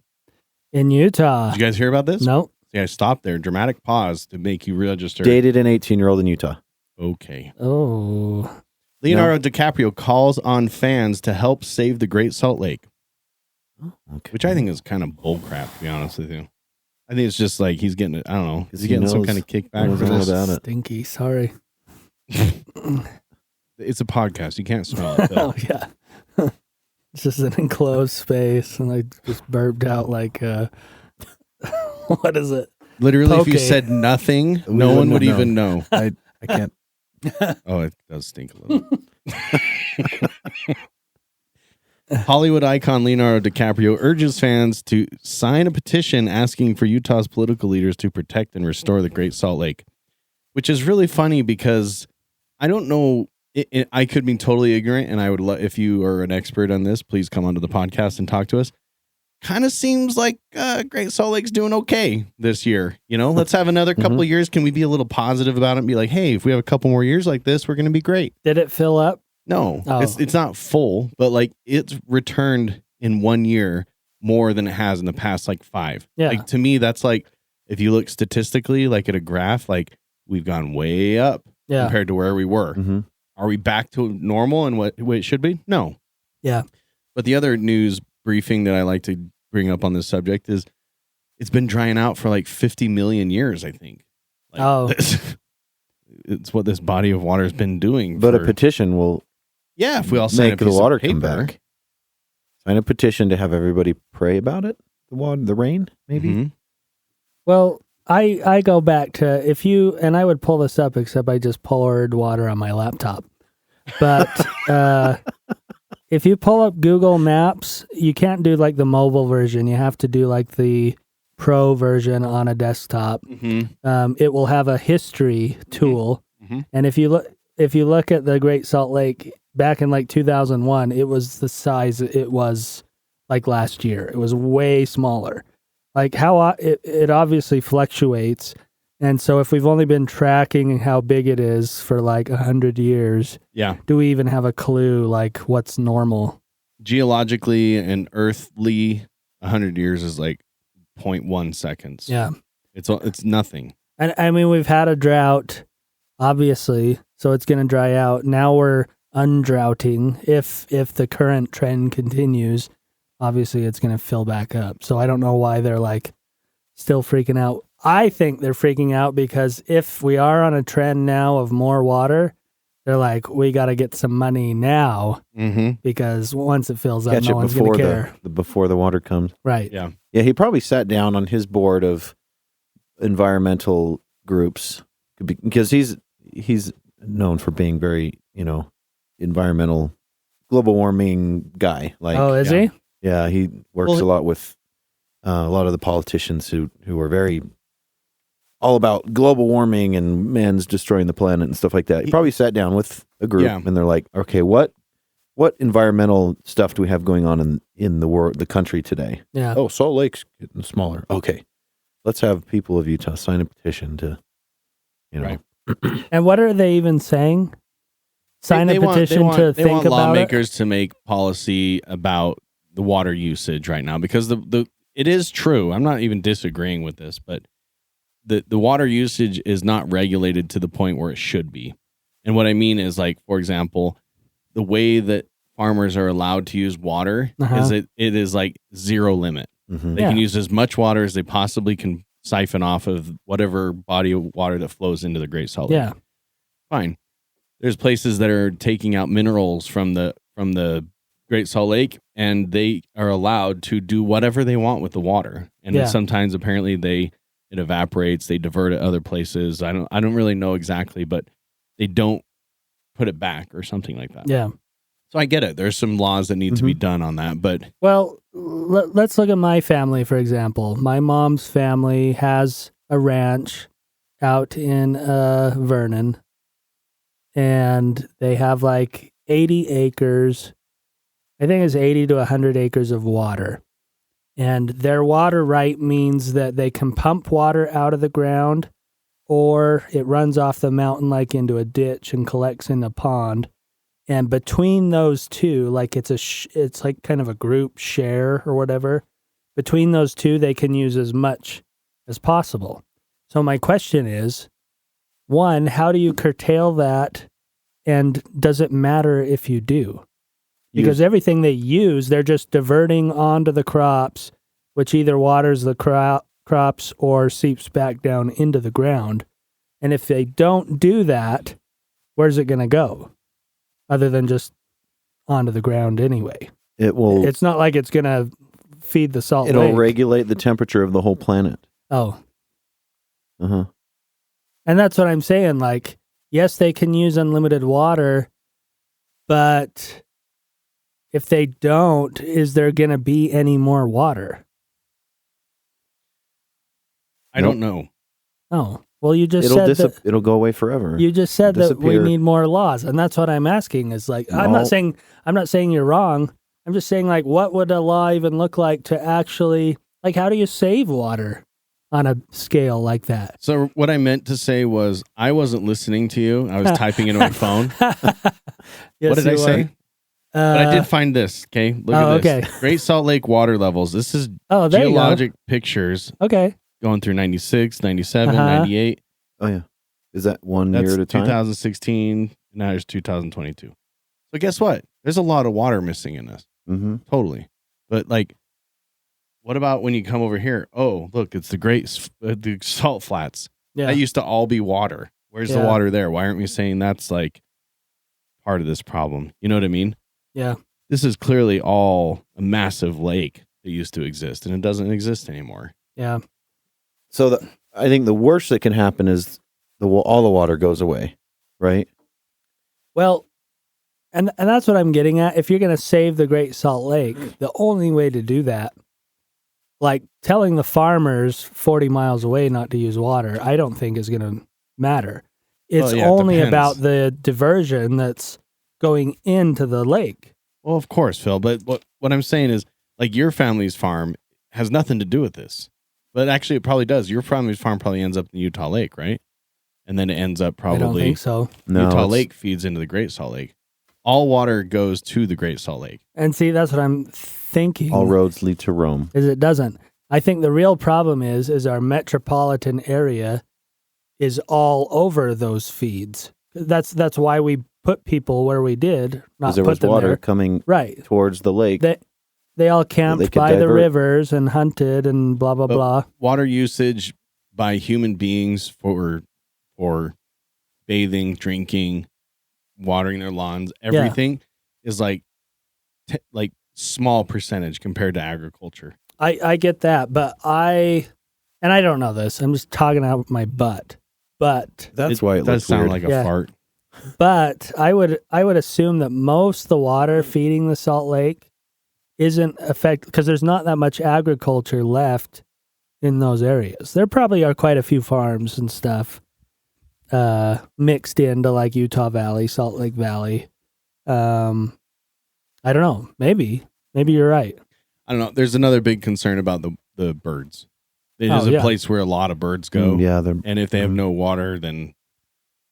Speaker 2: In Utah.
Speaker 1: Did you guys hear about this?
Speaker 2: Nope.
Speaker 1: See, I stopped there. Dramatic pause to make you register.
Speaker 3: Dated an 18-year-old in Utah.
Speaker 1: Okay.
Speaker 2: Oh.
Speaker 1: Leonardo DiCaprio calls on fans to help save the Great Salt Lake,
Speaker 3: Okay.
Speaker 1: which I think is kind of bullcrap, to be honest with you. I think it's just like he's getting, I don't know,
Speaker 3: Because
Speaker 1: he's getting some kind of kickback
Speaker 3: knows
Speaker 1: for
Speaker 3: all
Speaker 1: this.
Speaker 3: about it.
Speaker 2: Stinky. Sorry.
Speaker 1: It's a podcast. You can't smell it.
Speaker 2: Oh,
Speaker 1: Though.
Speaker 2: yeah. It's just an enclosed space, and I just burped out like, what is it?
Speaker 1: Literally, if you
Speaker 2: Poke.
Speaker 1: said nothing,
Speaker 3: We
Speaker 1: no one
Speaker 3: wouldn't
Speaker 1: would
Speaker 3: have
Speaker 1: even know.
Speaker 3: I can't.
Speaker 1: Oh, it does stink a little. Hollywood icon Leonardo DiCaprio urges fans to sign a petition asking for Utah's political leaders to protect and restore the Great Salt Lake, which is really funny because I don't know. I could be totally ignorant, and I would if you are an expert on this, please come onto the podcast and talk to us. Kind of seems like Great Salt Lake's doing okay this year. You know, let's have another couple of years. Can we be a little positive about it and be like, hey, if we have a couple more years like this, we're going to be great.
Speaker 2: Did it fill up?
Speaker 1: No,
Speaker 2: Oh.
Speaker 1: it's not full, but like it's returned in 1 year more than it has in the past like 5.
Speaker 2: Yeah.
Speaker 1: Like to me, that's like if you look statistically, like at a graph, like we've gone way up
Speaker 2: Yeah.
Speaker 1: compared to where we were.
Speaker 3: Mhm.
Speaker 1: Are we back to normal and what it should be? No.
Speaker 2: Yeah.
Speaker 1: But the other news briefing that I like to bring up on this subject is it's been drying out for like 50 million years, I think. Like
Speaker 2: Oh.
Speaker 1: it's what this body of water has been doing.
Speaker 3: But
Speaker 1: for,
Speaker 3: a petition will
Speaker 1: yeah, if we all sign
Speaker 3: make
Speaker 1: a
Speaker 3: the
Speaker 1: piece of
Speaker 3: water come
Speaker 1: paper.
Speaker 3: back. Sign a petition to have everybody pray about it. The water, the rain, maybe.
Speaker 1: Mhm.
Speaker 2: Well, I go back to if you, and I would pull this up, except I just poured water on my laptop. But if you pull up Google Maps, you can't do like the mobile version. You have to do like the pro version on a desktop.
Speaker 1: Mhm.
Speaker 2: It will have a history tool,
Speaker 1: Mhm.
Speaker 2: and if you look at the Great Salt Lake back in like 2001, it was the size it was like last year. It was way smaller. Like how it obviously fluctuates, and so if we've only been tracking how big it is for like 100 years,
Speaker 1: Yeah.
Speaker 2: do we even have a clue like what's normal?
Speaker 1: Geologically and earthly, 100 years is like 0.1 seconds.
Speaker 2: Yeah,
Speaker 1: It's nothing.
Speaker 2: and I mean we've had a drought, obviously, so it's going to dry out. Now we're undroughting. If the current trend continues, obviously it's going to fill back up. So I don't know why they're like still freaking out. I think they're freaking out because if we are on a trend now of more water, they're like, we got to get some money now
Speaker 1: Mm-hmm.
Speaker 2: because once it fills up,
Speaker 3: Catch
Speaker 2: no
Speaker 3: it
Speaker 2: one's going
Speaker 3: before
Speaker 2: to care.
Speaker 3: before the water comes.
Speaker 2: Right.
Speaker 1: Yeah.
Speaker 3: Yeah, he probably sat down on his board of environmental groups because he's known for being very, environmental, global warming guy. Like,
Speaker 2: Oh, is
Speaker 1: yeah.
Speaker 2: he?
Speaker 3: yeah, he works
Speaker 1: Well,
Speaker 3: a lot with a lot of the politicians who are very all about global warming and man's destroying the planet and stuff like that. He probably sat down with a group
Speaker 1: Yeah.
Speaker 3: and they're like, okay, what environmental stuff do we have going on in the world, the country today?
Speaker 2: Yeah.
Speaker 3: Oh, Salt Lake's getting smaller. Okay. Let's have people of Utah sign a petition to,
Speaker 1: Right.
Speaker 2: And what are they even saying? Sign a petition to
Speaker 1: they
Speaker 2: think
Speaker 1: want
Speaker 2: about it?
Speaker 1: lawmakers to make policy about the water usage right now because it is true. I'm not even disagreeing with this, but the water usage is not regulated to the point where it should be. And what I mean is, like, for example, the way that farmers are allowed to use water is it is like zero limit.
Speaker 3: Mhm.
Speaker 1: They
Speaker 2: Yeah.
Speaker 1: can use as much water as they possibly can siphon off of whatever body of water that flows into the Great Salt Lake.
Speaker 2: Yeah.
Speaker 1: Fine. There's places that are taking out minerals from the Great Salt Lake, and they are allowed to do whatever they want with the water. And then
Speaker 2: Yeah.
Speaker 1: sometimes apparently it evaporates, they divert it other places. I don't really know exactly, but they don't put it back or something like that.
Speaker 2: Yeah.
Speaker 1: So I get it. There's some laws that need to be done on that, but
Speaker 2: Well, let's look at my family, for example. My mom's family has a ranch out in Vernon, and they have like 80 acres. I think it's 80 to 100 acres of water. And their water right means that they can pump water out of the ground, or it runs off the mountain like into a ditch and collects in a pond. And between those two, like it's like kind of a group share or whatever. Between those two, they can use as much as possible. So my question is, one, how do you curtail that? And does it matter if you do? Because everything they use, they're just diverting onto the crops, which either waters the crops or seeps back down into the ground. And if they don't do that, where's it going to go? Other than just onto the ground anyway.
Speaker 3: It will.
Speaker 2: It's not like it's going to feed the salt
Speaker 3: It'll
Speaker 2: lake.
Speaker 3: regulate the temperature of the whole planet.
Speaker 2: Oh.
Speaker 3: Uh-huh.
Speaker 2: And that's what I'm saying. Like, yes, they can use unlimited water, but if they don't, is there going to be any more water?
Speaker 1: I don't know.
Speaker 2: Oh, well, you just said that
Speaker 3: it'll go away forever.
Speaker 2: you just said that we
Speaker 3: Disappear.
Speaker 2: need more laws, and that's what I'm asking. Is like, I'm not saying you're wrong. I'm just saying, like, what would a law even look like to actually, like, how do you save water on a scale like that?
Speaker 1: So what I meant to say was I wasn't listening to you. I was typing into my phone.
Speaker 2: Yes,
Speaker 1: What did I
Speaker 2: you
Speaker 1: say?
Speaker 2: were.
Speaker 1: But I did find this. Okay, look at this.
Speaker 2: Okay.
Speaker 1: Great Salt Lake water levels. This is
Speaker 2: Oh, there
Speaker 1: geologic pictures
Speaker 2: you go. Okay.
Speaker 1: going through 96, 97,
Speaker 2: Uh-huh.
Speaker 1: 98.
Speaker 3: Oh, yeah. Is that one
Speaker 1: That's
Speaker 3: year at a time?
Speaker 1: 2016. Now there's 2022. So guess what? There's a lot of water missing in this.
Speaker 3: Mm-hmm.
Speaker 1: Totally. But like, what about when you come over here? Oh, look, it's the salt flats.
Speaker 2: Yeah.
Speaker 1: That used to all be water. Where's the
Speaker 2: Yeah.
Speaker 1: water there? Why aren't we saying that's like part of this problem? You know what I mean?
Speaker 2: Yeah.
Speaker 1: This is clearly all a massive lake that used to exist, and it doesn't exist anymore.
Speaker 2: Yeah.
Speaker 3: So I think the worst that can happen is all the water goes away, right?
Speaker 2: Well, and that's what I'm getting at. If you're going to save the Great Salt Lake, the only way to do that, like telling the farmers 40 miles away not to use water, I don't think is going to matter. It's
Speaker 1: Well, yeah, it
Speaker 2: only
Speaker 1: depends.
Speaker 2: about the diversion that's going into the lake.
Speaker 1: Well, of course, Phil. But what I'm saying is, like, your family's farm has nothing to do with this. But actually, it probably does. Your family's farm probably ends up in Utah Lake, right? And then it ends up
Speaker 2: I don't
Speaker 1: probably
Speaker 2: think so.
Speaker 3: No,
Speaker 1: Utah
Speaker 3: it's-
Speaker 1: Lake feeds into the Great Salt Lake. All water goes to the Great Salt Lake.
Speaker 2: And see, that's what I'm thinking.
Speaker 3: All roads lead to Rome.
Speaker 2: Is it doesn't. I think the real problem is our metropolitan area is all over those feeds. That's why we put people where we did, not
Speaker 3: Because there
Speaker 2: put
Speaker 3: was
Speaker 2: them
Speaker 3: water
Speaker 2: there.
Speaker 3: coming
Speaker 2: Right.
Speaker 3: towards the lake.
Speaker 2: They all camped
Speaker 3: could
Speaker 2: by the
Speaker 3: divert.
Speaker 2: rivers and hunted and blah blah
Speaker 1: But
Speaker 2: blah.
Speaker 1: water usage by human beings for bathing, drinking, watering their lawns, everything is like small percentage compared to agriculture.
Speaker 2: I get that, but I don't know this. I'm just talking out my butt. But
Speaker 3: That's why it
Speaker 1: does
Speaker 3: looks
Speaker 1: sound
Speaker 3: weird.
Speaker 1: like a
Speaker 2: Yeah.
Speaker 1: fart.
Speaker 2: But I would assume that most of the water feeding the Salt Lake isn't affected because there's not that much agriculture left in those areas. There probably are quite a few farms and stuff mixed into like Utah Valley, Salt Lake Valley. I don't know. Maybe you're right.
Speaker 1: I don't know. There's another big concern about the birds. It is a
Speaker 2: yeah.
Speaker 1: place where a lot of birds go.
Speaker 3: Yeah, they're
Speaker 1: And if they have no water, then,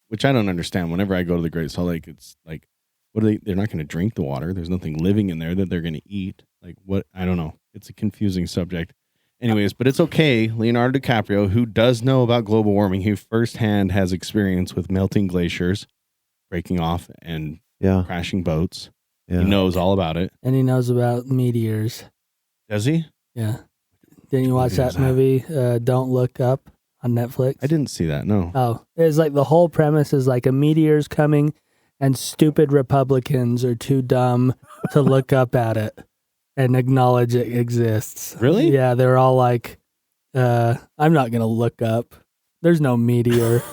Speaker 1: which I don't understand. Whenever I go to the Great Salt Lake, it's like, what are they? They're not going to drink the water. There's nothing living in there that they're going to eat. Like what? I don't know. It's a confusing subject. Anyways, but it's okay. Leonardo DiCaprio, who does know about global warming, who firsthand has experience with melting glaciers, breaking off and
Speaker 3: yeah.
Speaker 1: crashing boats.
Speaker 3: Yeah.
Speaker 1: He knows all about it.
Speaker 2: And he knows about meteors.
Speaker 1: Does he?
Speaker 2: Yeah. Didn't you watch
Speaker 1: movie was
Speaker 2: that movie, Don't Look Up, on Netflix?
Speaker 1: I didn't see that. No.
Speaker 2: Oh, it's like the whole premise is like a meteor's coming and stupid Republicans are too dumb to look up at it and acknowledge it exists.
Speaker 1: Really?
Speaker 2: Yeah, they're all like, I'm not going to look up. There's no meteor.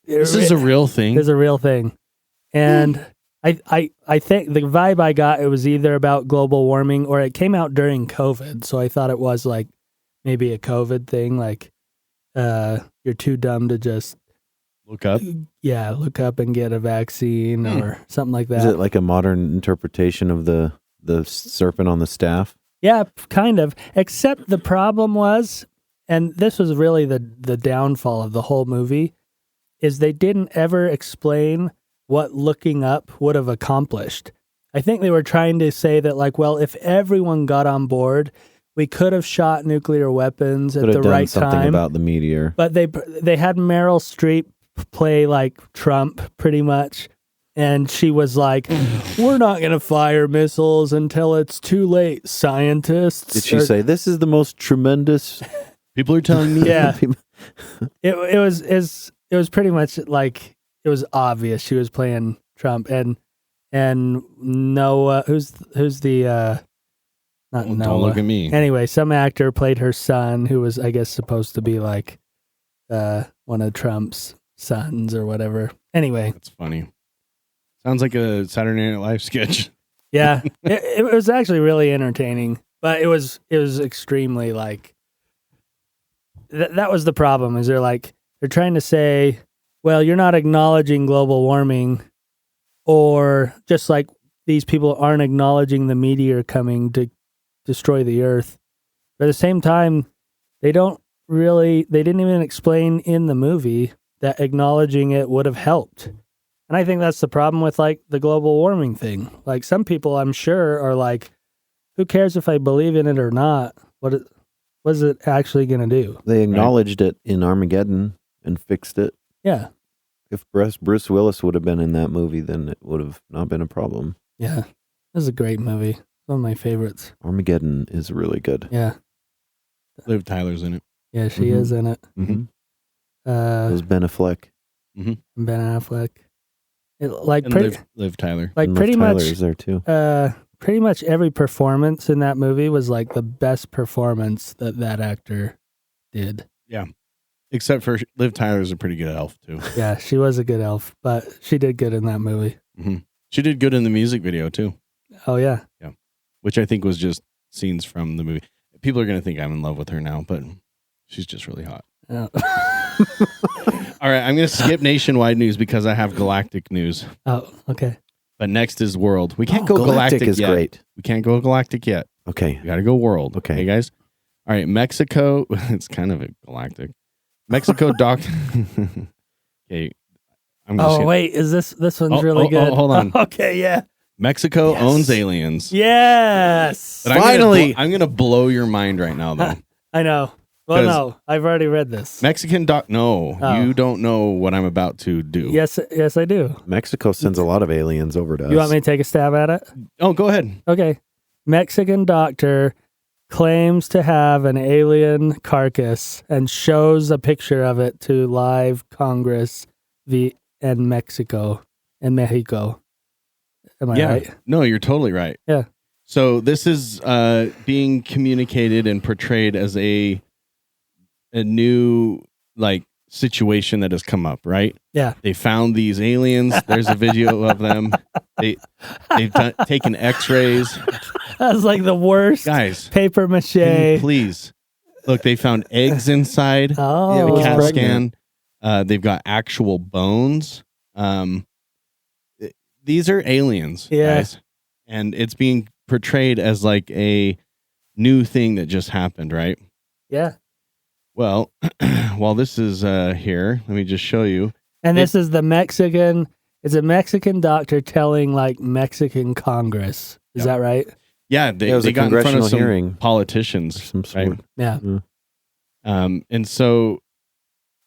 Speaker 1: This is a real thing.
Speaker 2: It's a real thing. And I think the vibe I got, it was either about global warming or it came out during COVID. So I thought it was like maybe a COVID thing. Like, you're too dumb to just
Speaker 1: Look up.
Speaker 2: look up and get a vaccine or something like that.
Speaker 3: Is it like a modern interpretation of the serpent on the staff?
Speaker 2: Yeah, kind of. Except the problem was, and this was really the downfall of the whole movie, is they didn't ever explain what looking up would have accomplished. I think they were trying to say that, like, well, if everyone got on board, we could have shot nuclear weapons at the right
Speaker 3: something
Speaker 2: time.
Speaker 3: about the meteor.
Speaker 2: But they had Meryl Streep play like Trump pretty much. And she was like, we're not going to fire missiles until it's too late, scientists.
Speaker 3: Did she say, this is the most tremendous...
Speaker 1: People are telling me.
Speaker 2: Yeah. It was pretty much like, it was obvious she was playing Trump. And Noah, who's the, not Noah.
Speaker 1: Don't look at me.
Speaker 2: Anyway, some actor played her son, who was, I guess, supposed to be like one of Trump's sons or whatever. Anyway.
Speaker 1: That's funny. Sounds like a Saturday Night Live sketch.
Speaker 2: Yeah, it was actually really entertaining, but it was extremely like, that was the problem, is they're trying to say, well, you're not acknowledging global warming, or just like these people aren't acknowledging the meteor coming to destroy the earth. But at the same time, they didn't even explain in the movie that acknowledging it would have helped. And I think that's the problem with like the global warming thing. Like, some people, I'm sure, are like, who cares if I believe in it or not? What is it actually going to do?
Speaker 3: They acknowledged it in Armageddon and fixed it.
Speaker 2: Yeah.
Speaker 3: If Bruce Willis would have been in that movie, then it would have not been a problem.
Speaker 2: Yeah. This is a great movie. One of my favorites.
Speaker 3: Armageddon is really good.
Speaker 2: Yeah.
Speaker 1: Liv Tyler's in it.
Speaker 2: Yeah, she is in it.
Speaker 1: Mm-hmm.
Speaker 3: It was Ben Affleck.
Speaker 2: Ben Affleck.
Speaker 1: Liv Tyler.
Speaker 2: Like,
Speaker 3: And
Speaker 2: pretty
Speaker 3: Liv Tyler
Speaker 2: much
Speaker 3: is there too.
Speaker 2: pretty much every performance in that movie was like the best performance that actor did.
Speaker 1: Yeah. Except for Liv Tyler's a pretty good elf too.
Speaker 2: Yeah, she was a good elf, but she did good in that movie.
Speaker 1: Mm-hmm. She did good in the music video too.
Speaker 2: Oh yeah.
Speaker 1: Yeah. Which I think was just scenes from the movie. People are going to think I'm in love with her now, but she's just really hot.
Speaker 2: Oh.
Speaker 1: All right, I'm going to skip nationwide news because I have galactic news.
Speaker 2: Oh, okay.
Speaker 1: But next is world. We can't go galactic
Speaker 3: is
Speaker 1: yet.
Speaker 3: great.
Speaker 1: We can't go galactic yet.
Speaker 3: Okay.
Speaker 1: We got to go world.
Speaker 3: Okay.
Speaker 1: Hey, guys. All right, Mexico. It's kind of a galactic. Mexico doc. Okay.
Speaker 2: Wait, is this one's really good?
Speaker 1: hold on.
Speaker 2: Okay, yeah.
Speaker 1: Mexico owns aliens.
Speaker 2: Yes.
Speaker 1: But
Speaker 3: Finally.
Speaker 1: I'm gonna blow your mind right now, though.
Speaker 2: I know. Well, no, I've already read this.
Speaker 1: Mexican No, you don't know what I'm about to do.
Speaker 2: Yes, I do.
Speaker 3: Mexico sends a lot of aliens over to us.
Speaker 2: You want me to take a stab at it?
Speaker 1: Oh, go ahead.
Speaker 2: Okay. Mexican doctor claims to have an alien carcass and shows a picture of it to live Congress in Mexico. Am I right?
Speaker 1: No, you're totally right.
Speaker 2: Yeah.
Speaker 1: So this is being communicated and portrayed as a new situation that has come up, right?
Speaker 2: Yeah.
Speaker 1: They found these aliens. There's a video of them. They've taken X-rays.
Speaker 2: That's like the worst.
Speaker 1: Guys,
Speaker 2: paper mache.
Speaker 1: can you please look. They found eggs inside
Speaker 2: Oh,
Speaker 1: the CAT
Speaker 3: pregnant.
Speaker 1: scan. They've got actual bones. These are aliens, guys, and it's being portrayed as like a new thing that just happened, right?
Speaker 2: Yeah.
Speaker 1: Well, while this is here, let me just show you.
Speaker 2: And this is the Mexican. It's a Mexican doctor telling like Mexican Congress. Is that right?
Speaker 1: Yeah,
Speaker 3: It was
Speaker 1: they
Speaker 3: a
Speaker 1: got in front
Speaker 3: congressional
Speaker 1: of some
Speaker 3: hearing.
Speaker 1: politicians,
Speaker 3: Some
Speaker 1: right?
Speaker 3: sort.
Speaker 2: Yeah.
Speaker 1: And so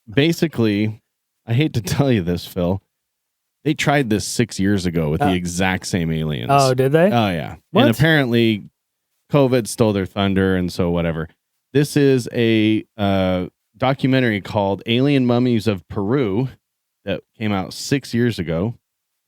Speaker 1: basically, I hate to tell you this, Phil, they tried this 6 years ago with the exact same aliens.
Speaker 2: Oh, did they?
Speaker 1: Oh, yeah.
Speaker 2: What?
Speaker 1: And apparently COVID stole their thunder, and so whatever. This is a documentary called Alien Mummies of Peru that came out 6 years ago.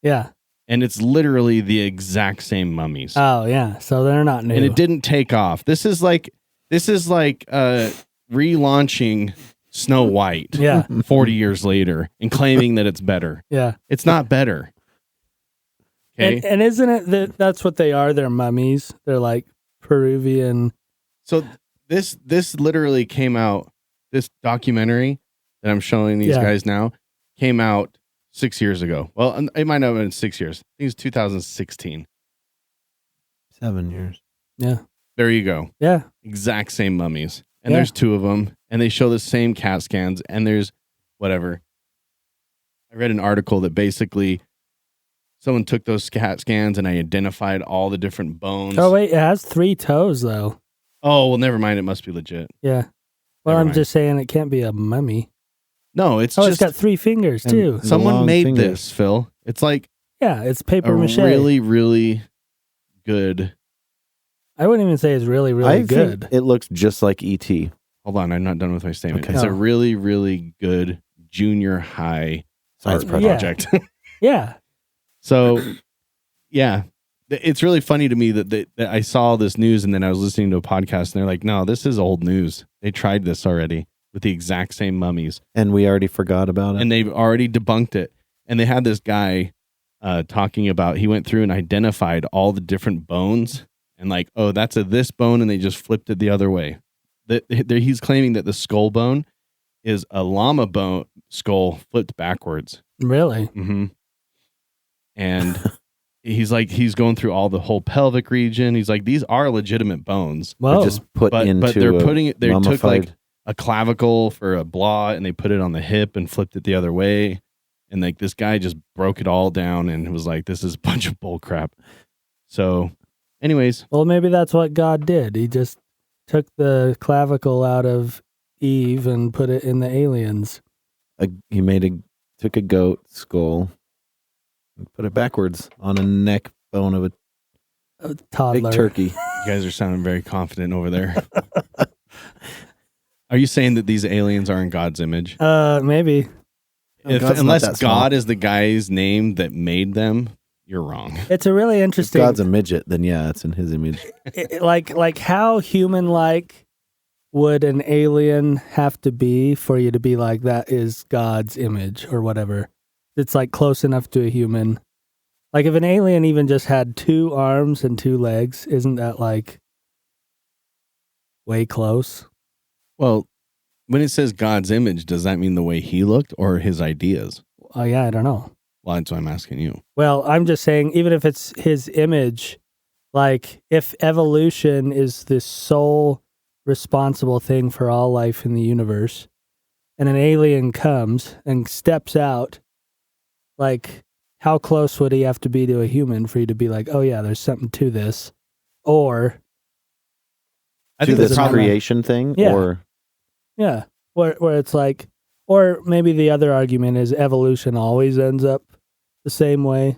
Speaker 2: Yeah.
Speaker 1: And it's literally the exact same mummies.
Speaker 2: Oh, yeah. So they're not new.
Speaker 1: And it didn't take off. This is like relaunching Snow White 40 years later and claiming that it's better.
Speaker 2: Yeah.
Speaker 1: It's not better. Okay.
Speaker 2: And isn't it that's what they are? They're mummies. They're like Peruvian.
Speaker 1: So this literally came out, this documentary that I'm showing these guys now came out 6 years ago. Well, it might not have been 6 years. I think it's 2016.
Speaker 3: 7 years.
Speaker 2: Yeah.
Speaker 1: There you go.
Speaker 2: Yeah.
Speaker 1: Exact same mummies. And there's two of them. And they show the same CAT scans. And there's whatever. I read an article that basically someone took those CAT scans and I identified all the different bones.
Speaker 2: Oh, wait, it has 3 toes, though.
Speaker 1: Oh, well, never mind. It must be legit.
Speaker 2: Yeah. Well,
Speaker 1: Never
Speaker 2: I'm
Speaker 1: mind.
Speaker 2: just saying it can't be a mummy.
Speaker 1: No, it's
Speaker 2: Oh,
Speaker 1: just
Speaker 2: it's got 3 fingers, too.
Speaker 3: And
Speaker 1: someone
Speaker 3: long
Speaker 1: made
Speaker 3: fingers.
Speaker 1: this, Phil. It's like
Speaker 2: Yeah, it's
Speaker 1: a
Speaker 2: paper mache.
Speaker 1: really, really good.
Speaker 2: I wouldn't even say it's really, really
Speaker 3: I
Speaker 2: good.
Speaker 3: think it looks just like E.T.
Speaker 1: Hold on, I'm not done with my statement.
Speaker 3: Okay.
Speaker 1: It's a
Speaker 2: Oh.
Speaker 1: really, really good junior high science
Speaker 3: Art
Speaker 1: project.
Speaker 2: Yeah.
Speaker 1: So, yeah, it's really funny to me that I saw this news and then I was listening to a podcast and they're like, no, this is old news. They tried this already with the exact same mummies
Speaker 3: And we already forgot about it.
Speaker 1: and they've already debunked it. And they had this guy talking about, he went through and identified all the different bones and like, oh, that's this bone. And they just flipped it the other way. He's claiming that the skull bone is a llama bone skull flipped backwards.
Speaker 2: Really?
Speaker 1: Mm-hmm. And he's going through all the whole pelvic region. He's like, these are legitimate bones,
Speaker 2: Whoa.
Speaker 3: Just put into
Speaker 1: but they're
Speaker 3: a
Speaker 1: putting it. They took
Speaker 3: mummified-
Speaker 1: like a clavicle for a blah, and they put it on the hip and flipped it the other way. And like this guy just broke it all down and was like, this is a bunch of bull crap. So, anyways,
Speaker 2: Well, maybe that's what God did. He just took the clavicle out of Eve and put it in the aliens.
Speaker 3: he took a goat skull and put it backwards on a neck bone of a
Speaker 2: A toddler.
Speaker 3: big turkey.
Speaker 1: you guys are sounding very confident over there. Are you saying that these aliens are in God's image?
Speaker 2: Maybe.
Speaker 3: God's not
Speaker 1: Unless
Speaker 3: that
Speaker 1: God
Speaker 3: small.
Speaker 1: is the guy's name that made them, you're wrong.
Speaker 2: It's a really
Speaker 3: If
Speaker 2: interesting.
Speaker 3: God's a midget, then yeah, it's in his image.
Speaker 2: like how human-like would an alien have to be for you to be like, that is God's image or whatever? It's like close enough to a human. Like if an alien even just had 2 arms and 2 legs, isn't that like way close?
Speaker 1: Well, when it says God's image, does that mean the way he looked or his ideas?
Speaker 2: Oh yeah, I don't know.
Speaker 1: Well, that's why I'm asking you.
Speaker 2: Well, I'm just saying, even if it's his image, like if evolution is the sole responsible thing for all life in the universe, and an alien comes and steps out, like how close would he have to be to a human for you to be like, oh yeah, there's something to this? Or,
Speaker 1: I
Speaker 3: To
Speaker 1: think
Speaker 3: this
Speaker 1: the problem,
Speaker 3: creation thing,
Speaker 2: Yeah.
Speaker 3: or
Speaker 2: yeah, where it's like, or maybe the other argument is evolution always ends up the same way.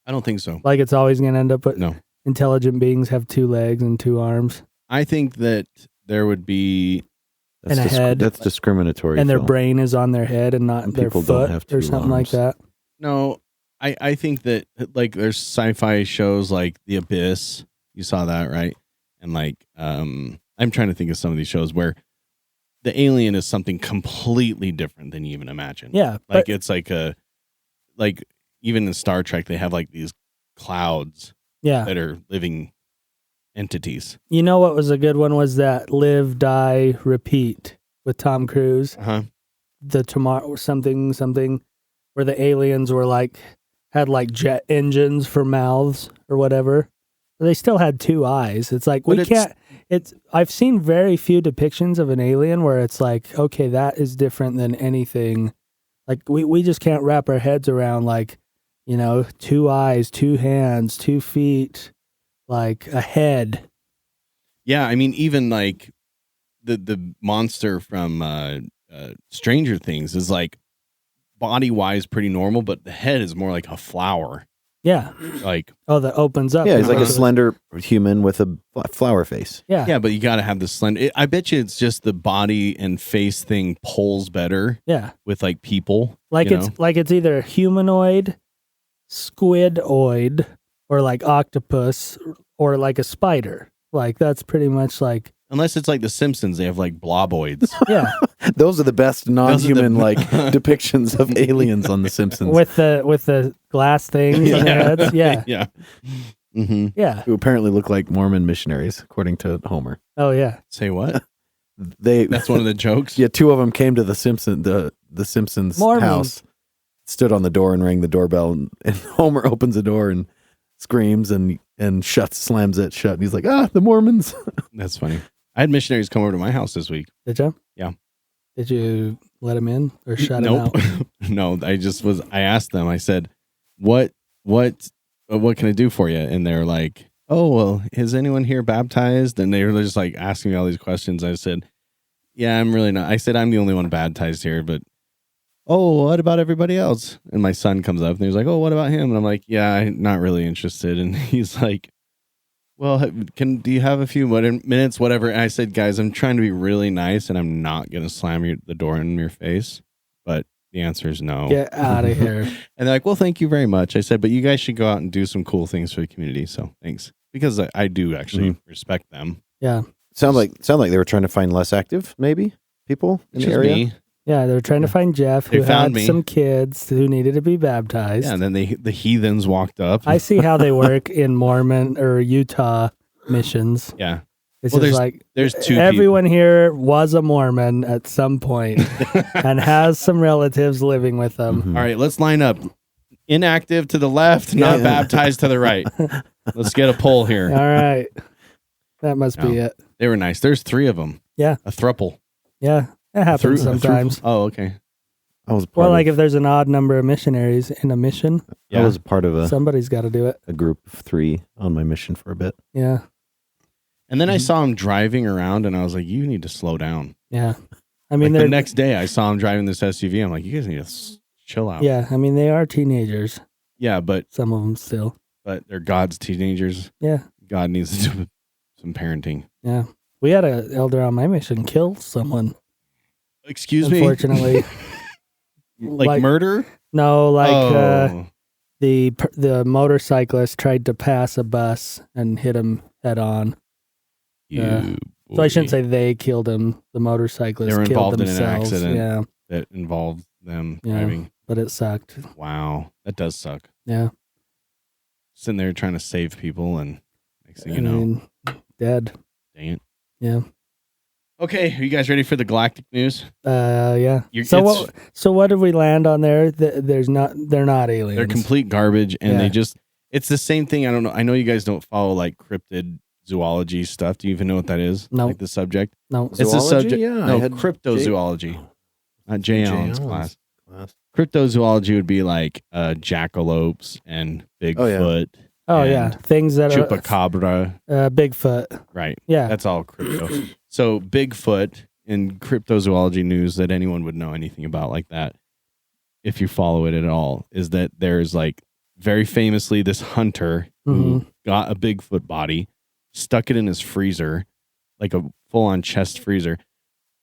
Speaker 1: I don't think so.
Speaker 2: Like it's always going to end up with
Speaker 1: No.
Speaker 2: intelligent beings have 2 legs and 2 arms.
Speaker 1: I think that there would be,
Speaker 2: And a head.
Speaker 3: That's discriminatory.
Speaker 2: And their
Speaker 3: Phil.
Speaker 2: brain is on their head and not
Speaker 3: And
Speaker 2: their
Speaker 3: people don't
Speaker 2: foot
Speaker 3: have
Speaker 2: or
Speaker 3: 2
Speaker 2: something like
Speaker 3: arms.
Speaker 2: that.
Speaker 1: no, I think that like there's sci-fi shows like The Abyss. You saw that, right? And like, I'm trying to think of some of these shows where the alien is something completely different than you even imagine.
Speaker 2: Yeah,
Speaker 1: Like
Speaker 2: but
Speaker 1: it's like even in Star Trek, they have like these clouds
Speaker 2: yeah,
Speaker 1: that are living entities.
Speaker 2: you know what was a good one was that Live, Die, Repeat with Tom Cruise.
Speaker 1: Uh-huh.
Speaker 2: The tomorrow something where the aliens were like had like jet engines for mouths or whatever. They still had 2 eyes. It's like
Speaker 1: But
Speaker 2: we
Speaker 1: it's-
Speaker 2: can't. It's I've seen very few depictions of an alien where it's like, okay, that is different than anything. Like we just can't wrap our heads around like, 2 eyes, 2 hands, 2 feet, like a head.
Speaker 1: Yeah, I mean, even like the monster from Stranger Things is like body wise pretty normal, but the head is more like a flower.
Speaker 2: Yeah.
Speaker 1: Like,
Speaker 2: Oh, that opens up.
Speaker 3: Yeah, he's like a
Speaker 2: Uh-huh.
Speaker 3: slender human with a flower face.
Speaker 2: Yeah.
Speaker 1: yeah, but you got to have the slender. I bet you it's just the body and face thing pulls better
Speaker 2: Yeah.
Speaker 1: with like people.
Speaker 2: Like
Speaker 1: you
Speaker 2: it's
Speaker 1: know?
Speaker 2: like it's either humanoid, squidoid, or like octopus, or like a spider. Like that's pretty much like
Speaker 1: Unless it's like The Simpsons, they have like bloboids.
Speaker 2: yeah.
Speaker 3: Those are the best non-human
Speaker 1: the-
Speaker 3: like depictions of aliens on The Simpsons.
Speaker 2: with the glass things on their heads. Yeah.
Speaker 1: yeah. Mm-hmm.
Speaker 2: Yeah.
Speaker 3: who apparently look like Mormon missionaries, according to Homer.
Speaker 2: Oh yeah.
Speaker 1: Say what?
Speaker 3: They
Speaker 1: That's one of the jokes.
Speaker 3: yeah, 2 of them came to the Simpsons
Speaker 2: Mormons.
Speaker 3: house, stood on the door and rang the doorbell, and Homer opens the door and screams and slams it shut, and he's like, the Mormons.
Speaker 1: That's funny. I had missionaries come over to my house this week.
Speaker 2: Did you?
Speaker 1: Yeah.
Speaker 2: Did you let him in or shut him
Speaker 1: Nope.
Speaker 2: out?
Speaker 1: No, I asked them, I said, what what can I do for you? And they're like, oh, well, is anyone here baptized? And they were just like asking me all these questions. I said, yeah, I'm really not. I said, I'm the only one baptized here, but oh, what about everybody else? And my son comes up and he's like, oh, what about him? And I'm like, yeah, I'm not really interested. And he's like, well, do you have a few minutes, whatever? And I said, guys, I'm trying to be really nice and I'm not going to slam the door in your face. But the answer is no.
Speaker 2: Get out of here.
Speaker 1: And they're like, well, thank you very much. I said, but you guys should go out and do some cool things for the community. So thanks. Because I do actually respect them.
Speaker 2: Yeah.
Speaker 3: Sound like they were trying to find less active, maybe, people in the area.
Speaker 1: Me.
Speaker 2: Yeah, they were trying to find Jeff, who
Speaker 1: found
Speaker 2: had
Speaker 1: me.
Speaker 2: some kids who needed to be baptized.
Speaker 1: Yeah, and then the heathens walked up.
Speaker 2: I see how they work in Mormon or Utah missions.
Speaker 1: Yeah.
Speaker 2: It's
Speaker 1: Well,
Speaker 2: just
Speaker 1: there's two
Speaker 2: everyone here was a Mormon at some point and has some relatives living with them.
Speaker 3: Mm-hmm.
Speaker 1: All right, let's line up. Inactive to the left, not baptized to the right. Let's get a poll here.
Speaker 2: All right. That must be it.
Speaker 1: They were nice. There's 3 of them.
Speaker 2: Yeah.
Speaker 1: A thruple.
Speaker 2: Yeah. It happens sometimes.
Speaker 1: Oh, okay.
Speaker 3: I was part
Speaker 2: Well,
Speaker 3: of,
Speaker 2: like if there's an odd number of missionaries in a mission,
Speaker 3: I was a part of
Speaker 2: somebody's got to do it.
Speaker 3: a group of 3 on my mission for a bit.
Speaker 2: Yeah.
Speaker 1: And then I saw him driving around, and I was like, you need to slow down.
Speaker 2: Yeah. I mean,
Speaker 1: Like the next day, I saw him driving this SUV. I'm like, you guys need to chill out.
Speaker 2: yeah. I mean, they are teenagers.
Speaker 1: Yeah, but
Speaker 2: Some of them still.
Speaker 1: they're God's teenagers.
Speaker 2: Yeah.
Speaker 1: God needs to do some parenting.
Speaker 2: Yeah. We had an elder on my mission kill someone.
Speaker 1: Excuse me?
Speaker 2: Unfortunately.
Speaker 1: like murder?
Speaker 2: No, like
Speaker 1: Oh.
Speaker 2: the motorcyclist tried to pass a bus and hit him head on.
Speaker 1: You
Speaker 2: So I shouldn't
Speaker 1: boy.
Speaker 2: say they killed him. The motorcyclist
Speaker 1: They were
Speaker 2: killed
Speaker 1: involved in an
Speaker 2: themselves.
Speaker 1: accident.
Speaker 2: Yeah,
Speaker 1: that involved them
Speaker 2: Yeah.
Speaker 1: driving.
Speaker 2: but it sucked.
Speaker 1: Wow, that does suck.
Speaker 2: Yeah.
Speaker 1: Sitting there trying to save people, and next thing
Speaker 2: I
Speaker 1: you know,
Speaker 2: mean, dead.
Speaker 1: dang it.
Speaker 2: Yeah.
Speaker 1: Okay, are you guys ready for the galactic news?
Speaker 2: Yeah.
Speaker 1: It's-
Speaker 2: So what did we land on there? They're not aliens.
Speaker 1: They're complete garbage, and
Speaker 2: Yeah.
Speaker 1: it's the same thing. I don't know. I know you guys don't follow like cryptid zoology stuff. Do you even know what that is?
Speaker 2: No.
Speaker 1: Like the subject?
Speaker 2: No.
Speaker 1: It's the
Speaker 3: Zoology?
Speaker 1: subject.
Speaker 3: Yeah, I
Speaker 1: no,
Speaker 3: had
Speaker 1: cryptozoology. Not Jay Allen's
Speaker 3: Allen's
Speaker 1: class. Cryptozoology would be like jackalopes and Bigfoot.
Speaker 2: Oh
Speaker 1: and
Speaker 2: yeah, things that
Speaker 1: Chupacabra.
Speaker 2: are Bigfoot.
Speaker 1: Right.
Speaker 2: Yeah.
Speaker 1: That's all crypto. So Bigfoot in cryptozoology news that anyone would know anything about like that, if you follow it at all, is that there's like very famously this hunter who got a Bigfoot body, stuck it in his freezer, like a full-on chest freezer,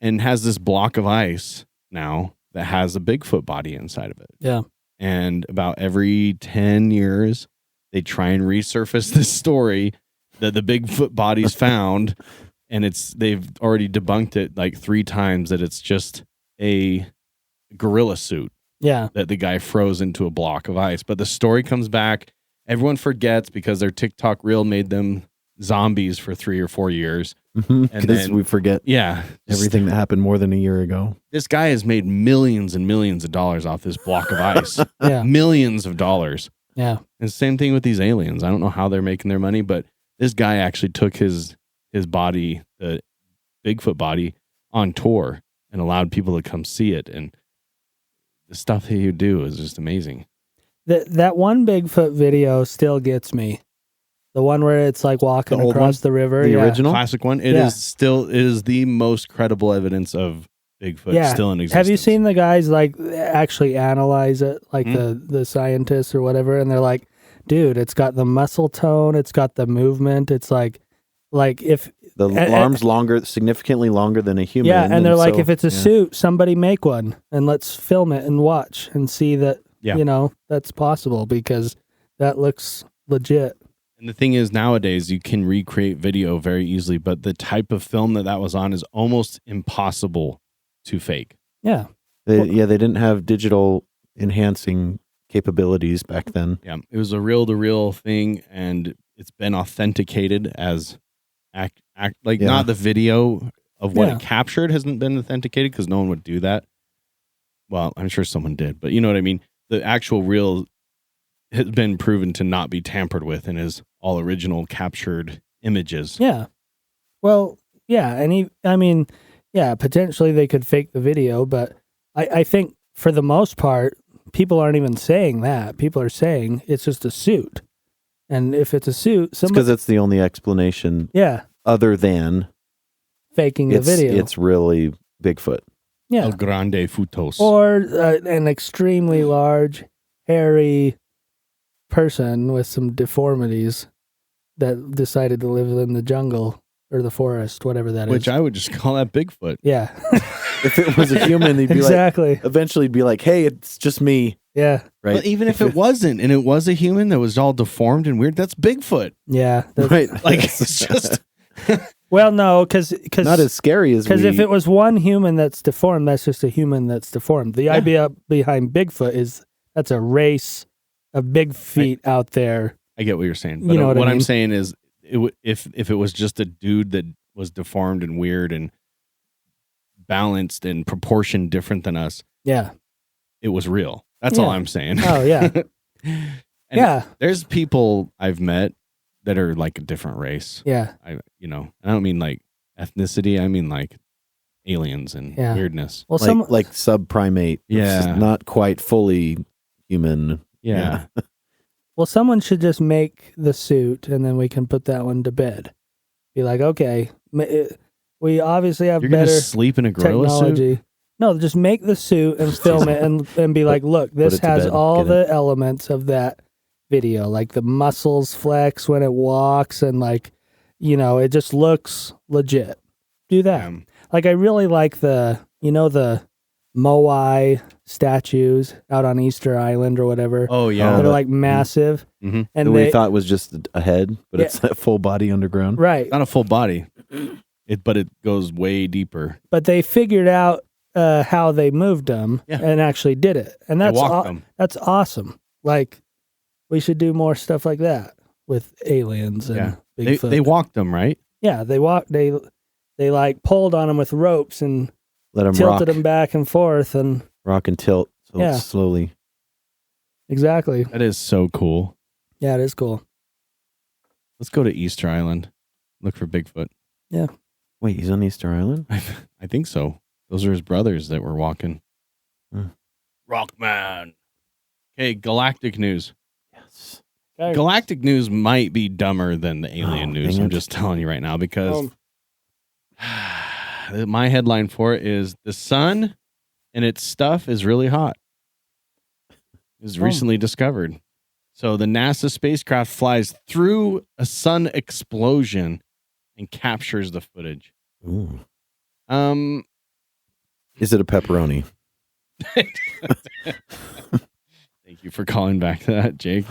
Speaker 1: and has this block of ice now that has a Bigfoot body inside of it.
Speaker 2: Yeah.
Speaker 1: And about every 10 years, they try and resurface this story that the Bigfoot body's found, and they've already debunked it like 3 times that it's just a gorilla suit
Speaker 2: Yeah.
Speaker 1: that the guy froze into a block of ice. But the story comes back. Everyone forgets because their TikTok reel made them zombies for 3 or 4 years. And
Speaker 3: Because
Speaker 1: then
Speaker 3: we forget
Speaker 1: yeah,
Speaker 3: everything that happened more than a year ago.
Speaker 1: this guy has made millions and millions of dollars off this block of ice.
Speaker 2: Yeah.
Speaker 1: Millions of dollars.
Speaker 2: Yeah.
Speaker 1: And same thing with these aliens. I don't know how they're making their money, but this guy actually took his body, the Bigfoot body, on tour and allowed people to come see it. And the stuff that you do is just amazing.
Speaker 2: That one Bigfoot video still gets me. The one where it's like walking
Speaker 1: The old
Speaker 2: across
Speaker 1: one?
Speaker 2: the river.
Speaker 3: The
Speaker 2: yeah.
Speaker 3: original?
Speaker 1: Classic one. It is the most credible evidence of Bigfoot
Speaker 2: Yeah.
Speaker 1: still in existence.
Speaker 2: Have you seen the guys like actually analyze it, like the scientists or whatever, and they're like, dude, it's got the muscle tone, it's got the movement, it's like if
Speaker 3: The arm's longer, significantly longer than a human.
Speaker 2: yeah, and they're like,
Speaker 3: so-
Speaker 2: if it's a suit, somebody make one and let's film it and watch and see that that's possible because that looks legit.
Speaker 1: And the thing is, nowadays you can recreate video very easily, but the type of film that was on is almost impossible to fake.
Speaker 2: Yeah.
Speaker 3: They didn't have digital enhancing capabilities back then.
Speaker 1: Yeah, it was a reel-to-reel thing, and it's been authenticated as not the video of what it captured hasn't been authenticated because no one would do that. Well, I'm sure someone did, but you know what I mean. The actual reel has been proven to not be tampered with and is all original captured images.
Speaker 2: Yeah. Well, yeah, and potentially they could fake the video, but I think for the most part, people aren't even saying that. People are saying it's just a suit. And if it's a suit,
Speaker 3: because it's the only explanation other than
Speaker 2: faking the video.
Speaker 3: It's really Bigfoot.
Speaker 2: Yeah.
Speaker 1: El Grande Futos.
Speaker 2: Or an extremely large, hairy person with some deformities that decided to live in the jungle or the forest, whatever that is.
Speaker 1: Which I would just call that Bigfoot.
Speaker 2: Yeah.
Speaker 3: If it was a human, they'd be
Speaker 2: exactly.
Speaker 3: like, eventually be like, hey, it's just me.
Speaker 2: Yeah.
Speaker 3: Right.
Speaker 1: But even if it wasn't, and it was a human that was all deformed and weird, that's Bigfoot.
Speaker 2: Yeah.
Speaker 3: Right.
Speaker 1: Like, it's just...
Speaker 2: Well, no, because
Speaker 3: not as scary as
Speaker 2: if it was one human that's deformed, that's just a human that's deformed. The idea behind Bigfoot is that's a race of big feet out there.
Speaker 1: I get what you're saying. But
Speaker 2: You know what I
Speaker 1: I'm
Speaker 2: mean?
Speaker 1: saying is, if it was just a dude that was deformed and weird and balanced and proportioned different than us,
Speaker 2: Yeah.
Speaker 1: it was real. That's all I'm saying.
Speaker 2: Oh, yeah. Yeah.
Speaker 1: There's people I've met that are like a different race.
Speaker 2: Yeah.
Speaker 1: I don't mean like ethnicity. I mean like aliens and weirdness.
Speaker 2: Well,
Speaker 3: like subprimate.
Speaker 1: Yeah.
Speaker 3: Not quite fully human.
Speaker 1: Yeah.
Speaker 2: Well, someone should just make the suit, and then we can put that one to bed. Be like, okay, we obviously have
Speaker 1: You're
Speaker 2: better
Speaker 1: gonna sleep in a gorilla
Speaker 2: technology.
Speaker 1: suit?
Speaker 2: No, just make the suit and film it, and be like, look, this
Speaker 3: it to
Speaker 2: has
Speaker 3: bed,
Speaker 2: all
Speaker 3: get
Speaker 2: the elements of that video, like the muscles flex when it walks, and like, it just looks legit. Do that. Like, I really like the Moai statues out on Easter Island or whatever.
Speaker 1: Oh yeah.
Speaker 2: They're like massive.
Speaker 1: Mm-hmm.
Speaker 2: And
Speaker 3: that we thought was just a head, but it's a full body underground.
Speaker 2: Right.
Speaker 1: Not a full body. But it goes way deeper.
Speaker 2: But they figured out how they moved them and actually did it. And that's that's awesome. Like, we should do more stuff like that with aliens and Bigfoot.
Speaker 1: They walked them, right?
Speaker 2: Yeah, they like pulled on them with ropes and
Speaker 3: Let them
Speaker 2: tilted them back and forth and
Speaker 3: rock and tilt slowly.
Speaker 2: Exactly.
Speaker 1: That is so cool.
Speaker 2: Yeah, it is cool.
Speaker 1: Let's go to Easter Island. Look for Bigfoot.
Speaker 2: Yeah.
Speaker 3: Wait, he's on Easter Island?
Speaker 1: I think so. Those are his brothers that were walking. Rockman. Okay, galactic news.
Speaker 3: Yes.
Speaker 1: Galactic news might be dumber than the alien news. I'm just telling you right now because my headline for it is the sun and its stuff is really hot. It was recently discovered. So the NASA spacecraft flies through a sun explosion and captures the footage.
Speaker 3: Ooh. Is it a pepperoni?
Speaker 1: Thank you for calling back to that, Jake.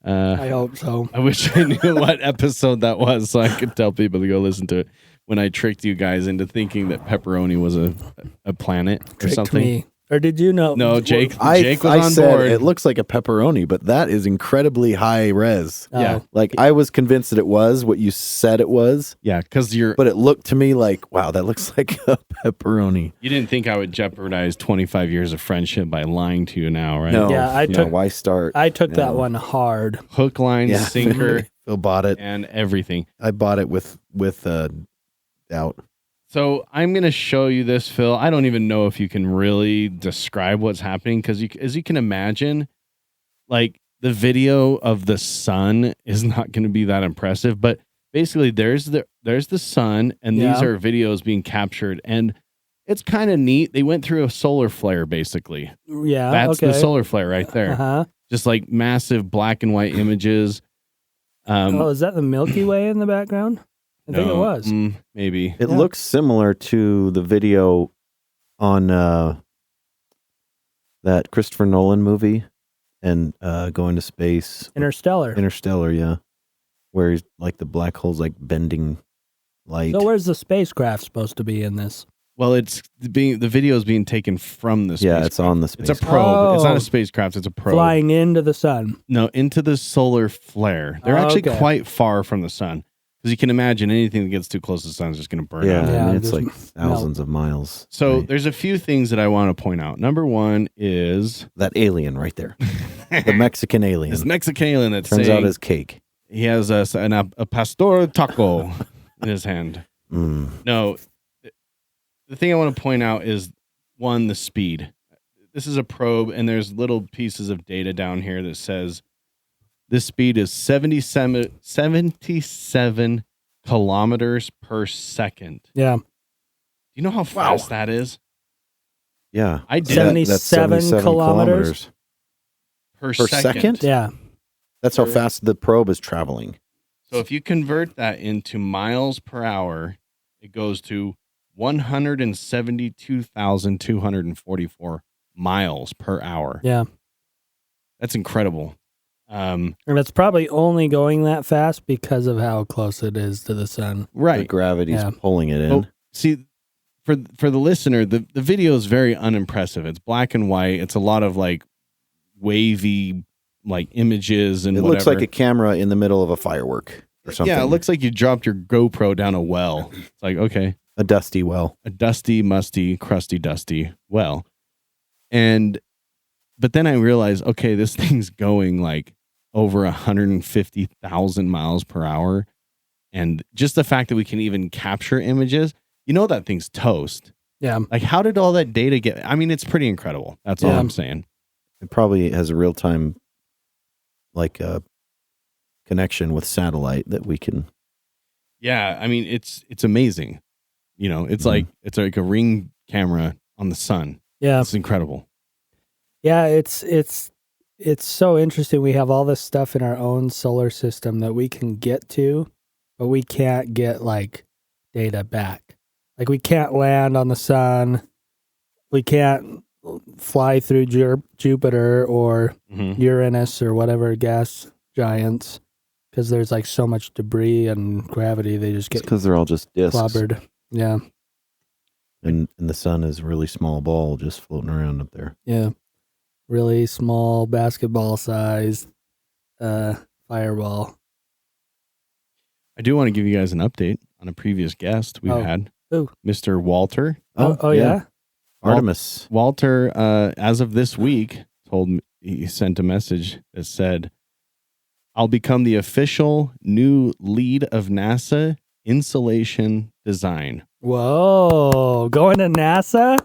Speaker 2: I hope so.
Speaker 1: I wish I knew what episode that was so I could tell people to go listen to it when I tricked you guys into thinking that pepperoni was a planet or something.
Speaker 2: Me. Or did you know?
Speaker 1: No, Jake was
Speaker 3: I
Speaker 1: on
Speaker 3: said
Speaker 1: board.
Speaker 3: it looks like a pepperoni, but that is incredibly high res.
Speaker 1: Yeah.
Speaker 3: Like, I was convinced that it was what you said it was.
Speaker 1: Yeah, because
Speaker 3: But it looked to me like, wow, that looks like a pepperoni.
Speaker 1: you didn't think I would jeopardize 25 years of friendship by lying to you now, right?
Speaker 3: No.
Speaker 2: Yeah,
Speaker 3: why start?
Speaker 2: I took that one hard.
Speaker 1: Hook, line, sinker,
Speaker 3: Phil bought it.
Speaker 1: and everything.
Speaker 3: I bought it with doubt.
Speaker 1: So I'm going to show you this, Phil. I don't even know if you can really describe what's happening because as you can imagine, like the video of the sun is not going to be that impressive. But basically, there's the sun, and these are videos being captured, and it's kind of neat. They went through a solar flare, basically.
Speaker 2: Yeah,
Speaker 1: That's the solar flare right there.
Speaker 2: Uh-huh.
Speaker 1: Just like massive black and white images.
Speaker 2: Is that the Milky Way in the background? I think it was.
Speaker 1: Maybe.
Speaker 3: It looks similar to the video on that Christopher Nolan movie and going to space.
Speaker 2: Interstellar,
Speaker 3: yeah. Where he's like the black hole's like bending light.
Speaker 2: So where's the spacecraft supposed to be in this?
Speaker 1: Well, the video is being taken from the spacecraft.
Speaker 3: Yeah, it's on the
Speaker 1: It's a
Speaker 3: spacecraft.
Speaker 1: probe. It's not
Speaker 2: Oh.
Speaker 1: a spacecraft. It's a probe.
Speaker 2: Flying into the sun.
Speaker 1: No, into the solar flare. They're actually
Speaker 2: Okay.
Speaker 1: quite far from the sun. Because you can imagine anything that gets too close to the sun is just going to burn
Speaker 3: Yeah,
Speaker 1: out.
Speaker 2: Yeah,
Speaker 3: I mean, it's
Speaker 2: just
Speaker 3: like thousands of miles.
Speaker 1: So
Speaker 3: Right.
Speaker 1: there's a few things that I want to point out. Number one is
Speaker 3: That alien right there. The Mexican alien.
Speaker 1: this Mexican alien that
Speaker 3: Turns out as cake.
Speaker 1: he has a pastor taco in his hand.
Speaker 3: Mm.
Speaker 1: No, the thing I want to point out is one, the speed. this is a probe, and there's little pieces of data down here that says this speed is 77 kilometers per second.
Speaker 2: Yeah.
Speaker 1: Do you know how fast that is?
Speaker 3: Yeah.
Speaker 1: I did.
Speaker 2: 77 kilometers
Speaker 1: Per
Speaker 3: second?
Speaker 2: Yeah.
Speaker 3: That's how fast the probe is traveling.
Speaker 1: So if you convert that into miles per hour, it goes to 172,244 miles per hour.
Speaker 2: Yeah.
Speaker 1: That's incredible.
Speaker 2: And it's probably only going that fast because of how close it is to the sun.
Speaker 3: The
Speaker 1: Right.
Speaker 3: gravity's
Speaker 2: Yeah.
Speaker 3: pulling it in.
Speaker 1: Oh, see, for the listener, the video is very unimpressive. It's black and white. It's a lot of like wavy like images and
Speaker 3: It
Speaker 1: whatever.
Speaker 3: looks like a camera in the middle of a firework or something.
Speaker 1: Yeah, it looks like you dropped your GoPro down a well. It's like, okay,
Speaker 3: a dusty well.
Speaker 1: a dusty, musty, crusty, dusty well. But then I realized, okay, this thing's going like over 150,000 miles per hour. And just the fact that we can even capture images, that thing's toast.
Speaker 2: Yeah.
Speaker 1: Like, how did all that data get? I mean, it's pretty incredible. That's all
Speaker 2: Yeah.
Speaker 1: I'm saying.
Speaker 3: It probably has a real time connection with satellite that we can.
Speaker 1: Yeah, I mean, it's amazing. It's like a ring camera on the sun.
Speaker 2: Yeah.
Speaker 1: It's incredible.
Speaker 2: Yeah, it's so interesting. We have all this stuff in our own solar system that we can get to, but we can't get like data back. Like we can't land on the sun. We can't fly through Jupiter or Uranus or whatever gas giants because there's like so much debris and gravity. They just get
Speaker 3: because they're all just discs.
Speaker 2: clobbered. Yeah.
Speaker 3: And the sun is a really small ball just floating around up there.
Speaker 2: Yeah. Really small basketball sized fireball.
Speaker 1: I do want to give you guys an update on a previous guest we've had,
Speaker 2: Who?
Speaker 1: Mr. Walter.
Speaker 2: Oh yeah.
Speaker 3: Artemis.
Speaker 1: Walter, as of this week, he sent a message that said, "I'll become the official new lead of NASA insulation design."
Speaker 2: Whoa. Going to NASA?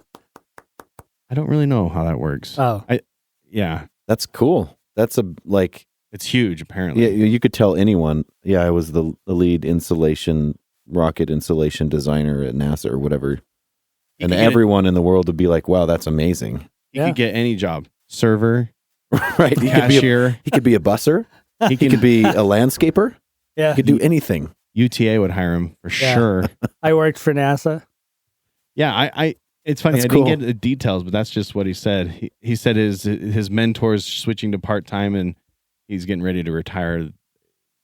Speaker 1: I don't really know how that works.
Speaker 2: Oh.
Speaker 1: Yeah,
Speaker 3: That's cool. That's
Speaker 1: it's huge, apparently.
Speaker 3: yeah, you could tell anyone. Yeah, I was the lead rocket insulation designer at NASA or whatever. And everyone in the world would be like, wow, that's amazing.
Speaker 1: He could get any job. Server,
Speaker 3: Right.
Speaker 1: cashier.
Speaker 3: He could be a busser. He could be a landscaper.
Speaker 2: Yeah.
Speaker 3: He could do anything.
Speaker 1: UTA would hire him for
Speaker 2: Yeah.
Speaker 1: sure.
Speaker 2: I worked for NASA.
Speaker 1: Yeah, it's funny.
Speaker 3: That's
Speaker 1: I
Speaker 3: cool.
Speaker 1: didn't get the details, but that's just what he said. He said his mentor's switching to part-time and he's getting ready to retire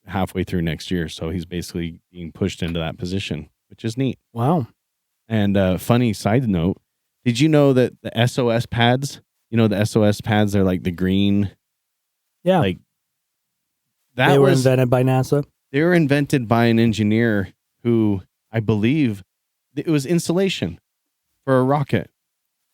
Speaker 1: halfway through next year. So he's basically being pushed into that position, which is neat.
Speaker 2: Wow.
Speaker 1: And funny side note, did you know that the SOS pads, the SOS pads, they're like the green,
Speaker 2: Yeah.
Speaker 1: like
Speaker 2: They were invented by NASA.
Speaker 1: They were invented by an engineer who, I believe, it was insulation for a rocket.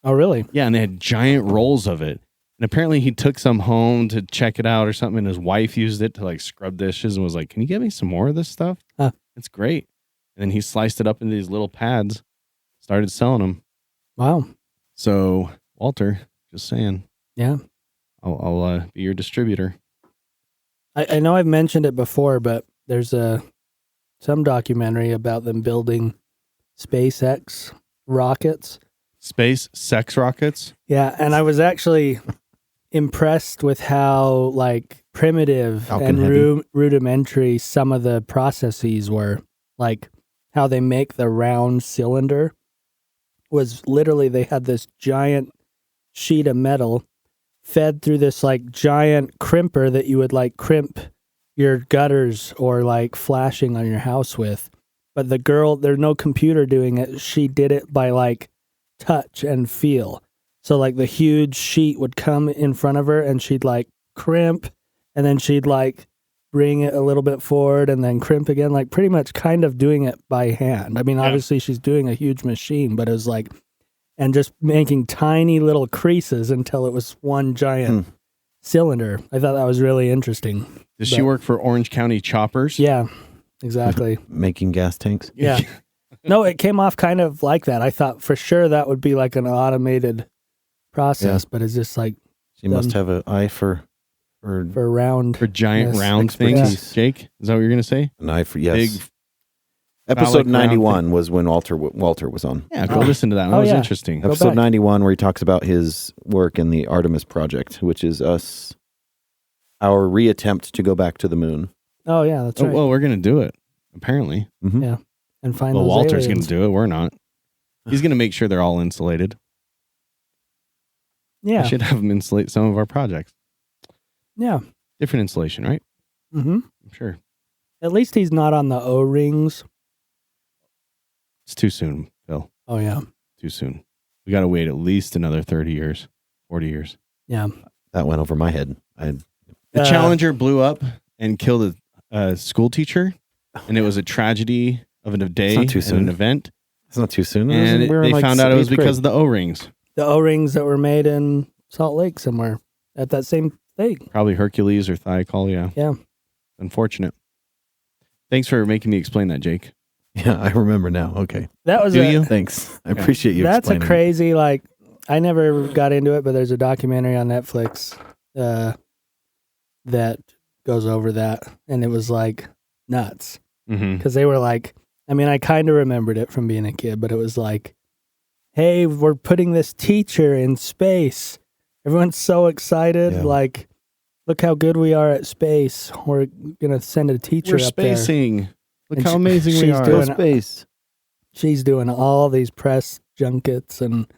Speaker 2: Oh, really?
Speaker 1: Yeah, and they had giant rolls of it. And apparently he took some home to check it out or something, and his wife used it to like scrub dishes and was like, "Can you get me some more of this stuff?
Speaker 2: Huh.
Speaker 1: It's great." And then he sliced it up into these little pads, started selling them.
Speaker 2: Wow.
Speaker 1: So, Walter, just saying.
Speaker 2: Yeah.
Speaker 1: I'll be your distributor.
Speaker 2: I know I've mentioned it before, but there's some documentary about them building SpaceX rockets.
Speaker 1: Space sex rockets?
Speaker 2: Yeah, and I was actually impressed with how like primitive
Speaker 3: Falcon
Speaker 2: and
Speaker 3: heavy.
Speaker 2: rudimentary some of the processes were. Like how they make the round cylinder was literally they had this giant sheet of metal fed through this like giant crimper that you would like crimp your gutters or like flashing on your house with. But the girl, there's no computer doing it. She did it by like touch and feel. So like the huge sheet would come in front of her and she'd like crimp and then she'd like bring it a little bit forward and then crimp again, like pretty much kind of doing it by hand. I mean, obviously she's doing a huge machine, but it was like, and just making tiny little creases until it was one giant cylinder. I thought that was really interesting.
Speaker 1: Does she work for Orange County Choppers?
Speaker 2: Yeah, exactly.
Speaker 3: Making gas tanks.
Speaker 2: Yeah. No, it came off kind of like that. I thought for sure that would be like an automated process, but it's just like
Speaker 3: She must have an eye for
Speaker 2: round.
Speaker 1: For giant
Speaker 2: Yes,
Speaker 1: round
Speaker 3: expertise.
Speaker 1: things. Jake, is that what you're going to say?
Speaker 3: an eye for yes.
Speaker 1: Big
Speaker 3: Episode
Speaker 1: phallic round
Speaker 3: 91 was when Walter was on.
Speaker 1: Yeah, go listen to that. That
Speaker 2: Oh,
Speaker 1: was
Speaker 2: yeah.
Speaker 1: interesting.
Speaker 2: Go
Speaker 3: Episode
Speaker 2: back.
Speaker 3: 91 where he talks about his work in the Artemis project, which is our reattempt to go back to the moon.
Speaker 2: Oh yeah, that's
Speaker 1: Oh,
Speaker 2: right.
Speaker 1: well, we're going to do it, apparently.
Speaker 3: Mhm.
Speaker 2: Yeah. And find
Speaker 1: Well,
Speaker 2: those
Speaker 1: Walter's going
Speaker 2: aliens.
Speaker 1: to do it. We're not. He's going to make sure they're all insulated.
Speaker 2: Yeah.
Speaker 1: I should have him insulate some of our projects.
Speaker 2: Yeah.
Speaker 1: Different insulation, right?
Speaker 2: Mm-hmm.
Speaker 1: I'm sure.
Speaker 2: At least he's not on the O-rings.
Speaker 1: It's too soon, Phil.
Speaker 2: Oh yeah.
Speaker 1: Too soon. We got to wait at least another 30 years, 40 years.
Speaker 2: Yeah.
Speaker 3: That went over my head.
Speaker 1: The Challenger blew up and killed a school teacher, and it was a tragedy of a day
Speaker 3: not too
Speaker 1: and
Speaker 3: soon.
Speaker 1: an event.
Speaker 3: It's not too soon.
Speaker 1: And
Speaker 3: We were in,
Speaker 1: they
Speaker 3: like,
Speaker 1: found out it was
Speaker 3: 8th grade.
Speaker 1: because of the O-rings.
Speaker 2: The O-rings that were made in Salt Lake somewhere at that same thing.
Speaker 1: Probably Hercules or Thiokol, yeah.
Speaker 2: Yeah.
Speaker 1: Unfortunate. Thanks for making me explain that, Jake.
Speaker 3: Yeah, I remember now. Okay.
Speaker 2: That was
Speaker 1: Do you?
Speaker 3: Thanks. I appreciate you
Speaker 2: That's a
Speaker 3: explaining.
Speaker 2: crazy, like, I never got into it, but there's a documentary on Netflix that goes over that. And it was like nuts.
Speaker 1: Mm-hmm.
Speaker 2: Because they were like, I mean, I kind of remembered it from being a kid, but it was like, hey, we're putting this teacher in space. Everyone's so excited.
Speaker 3: Yeah.
Speaker 2: Like, look how good we are at space. We're going to send a teacher
Speaker 1: We're
Speaker 2: up there.
Speaker 1: spacing. Look
Speaker 2: And
Speaker 1: how amazing we
Speaker 2: she's
Speaker 1: are.
Speaker 2: doing-
Speaker 3: Space.
Speaker 2: She's doing all these press junkets and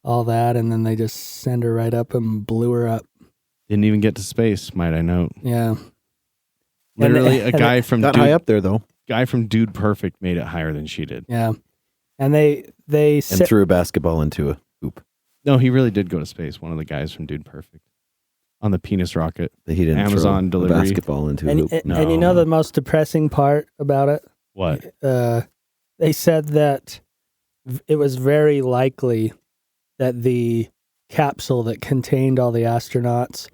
Speaker 2: all that, and then they just send her right up and blew her up.
Speaker 1: Didn't even get to space, might I note.
Speaker 2: Yeah.
Speaker 1: Literally, a
Speaker 2: and
Speaker 1: guy from
Speaker 3: Got high up there, though,
Speaker 1: Dude Perfect made it higher than she did.
Speaker 2: Yeah. And they
Speaker 3: and
Speaker 2: said,
Speaker 3: threw a basketball into a hoop.
Speaker 1: No, he really did go to space. One of the guys from Dude Perfect on the penis rocket.
Speaker 3: He didn't
Speaker 1: Amazon
Speaker 3: throw
Speaker 1: delivery.
Speaker 3: a basketball into a
Speaker 2: and,
Speaker 3: hoop.
Speaker 2: and you know the most depressing part about it?
Speaker 1: What?
Speaker 2: They said that it was very likely that the capsule that contained all the astronauts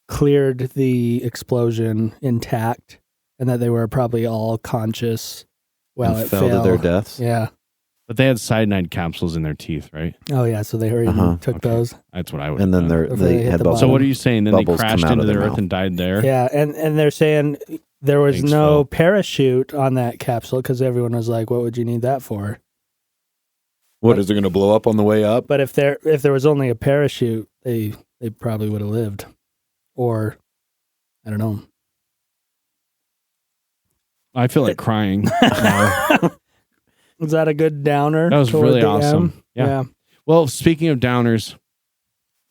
Speaker 2: cleared the explosion intact, and that they were probably all conscious while
Speaker 3: And
Speaker 2: it
Speaker 3: fell to their deaths.
Speaker 2: Yeah.
Speaker 1: But they had cyanide capsules in their teeth, right?
Speaker 2: Oh yeah. So they hurried
Speaker 3: Uh-huh.
Speaker 2: and took
Speaker 1: Okay.
Speaker 2: those.
Speaker 1: That's what I would.
Speaker 3: And then
Speaker 2: Before
Speaker 3: they
Speaker 2: they hit
Speaker 3: had
Speaker 2: the
Speaker 3: bubbles.
Speaker 1: So what are you saying? Then they
Speaker 3: Bubbles come
Speaker 1: crashed
Speaker 3: out
Speaker 1: into
Speaker 3: of
Speaker 1: the
Speaker 3: their
Speaker 1: earth
Speaker 3: mouth.
Speaker 1: and died there.
Speaker 2: Yeah, and they're saying there was
Speaker 1: Thanks,
Speaker 2: no
Speaker 1: Phil.
Speaker 2: parachute on that capsule because everyone was like, "What would you need that for?"
Speaker 3: What, is it going to blow up on the way up?
Speaker 2: But if there was only a parachute, they probably would have lived, or I don't know.
Speaker 1: I feel like crying.
Speaker 2: Was that a good downer?
Speaker 1: That was
Speaker 2: toward
Speaker 1: really
Speaker 2: the
Speaker 1: awesome.
Speaker 2: end?
Speaker 1: Yeah. Well, speaking of downers,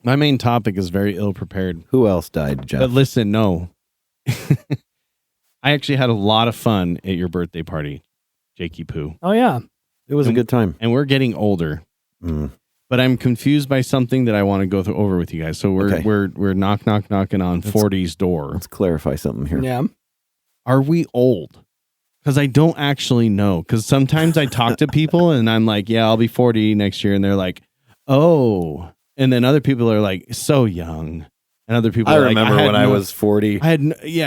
Speaker 1: my main topic is very ill prepared.
Speaker 3: Who else died, Jeff?
Speaker 1: But listen, no. I actually had a lot of fun at your birthday party, Jakey Poo.
Speaker 2: Oh yeah.
Speaker 3: It was a good time.
Speaker 1: And we're getting older.
Speaker 3: Mm.
Speaker 1: But I'm confused by something that I want to go over with you guys. So we're
Speaker 3: Okay.
Speaker 1: we're knocking on 40's door.
Speaker 3: Let's clarify something here.
Speaker 2: Yeah.
Speaker 1: Are we old? Because I don't actually know. Because sometimes I talk to people and I'm like, yeah, I'll be 40 next year. And they're like, oh. And then other people are like, so young. And other people
Speaker 3: I
Speaker 1: are like,
Speaker 3: remember when I was 40.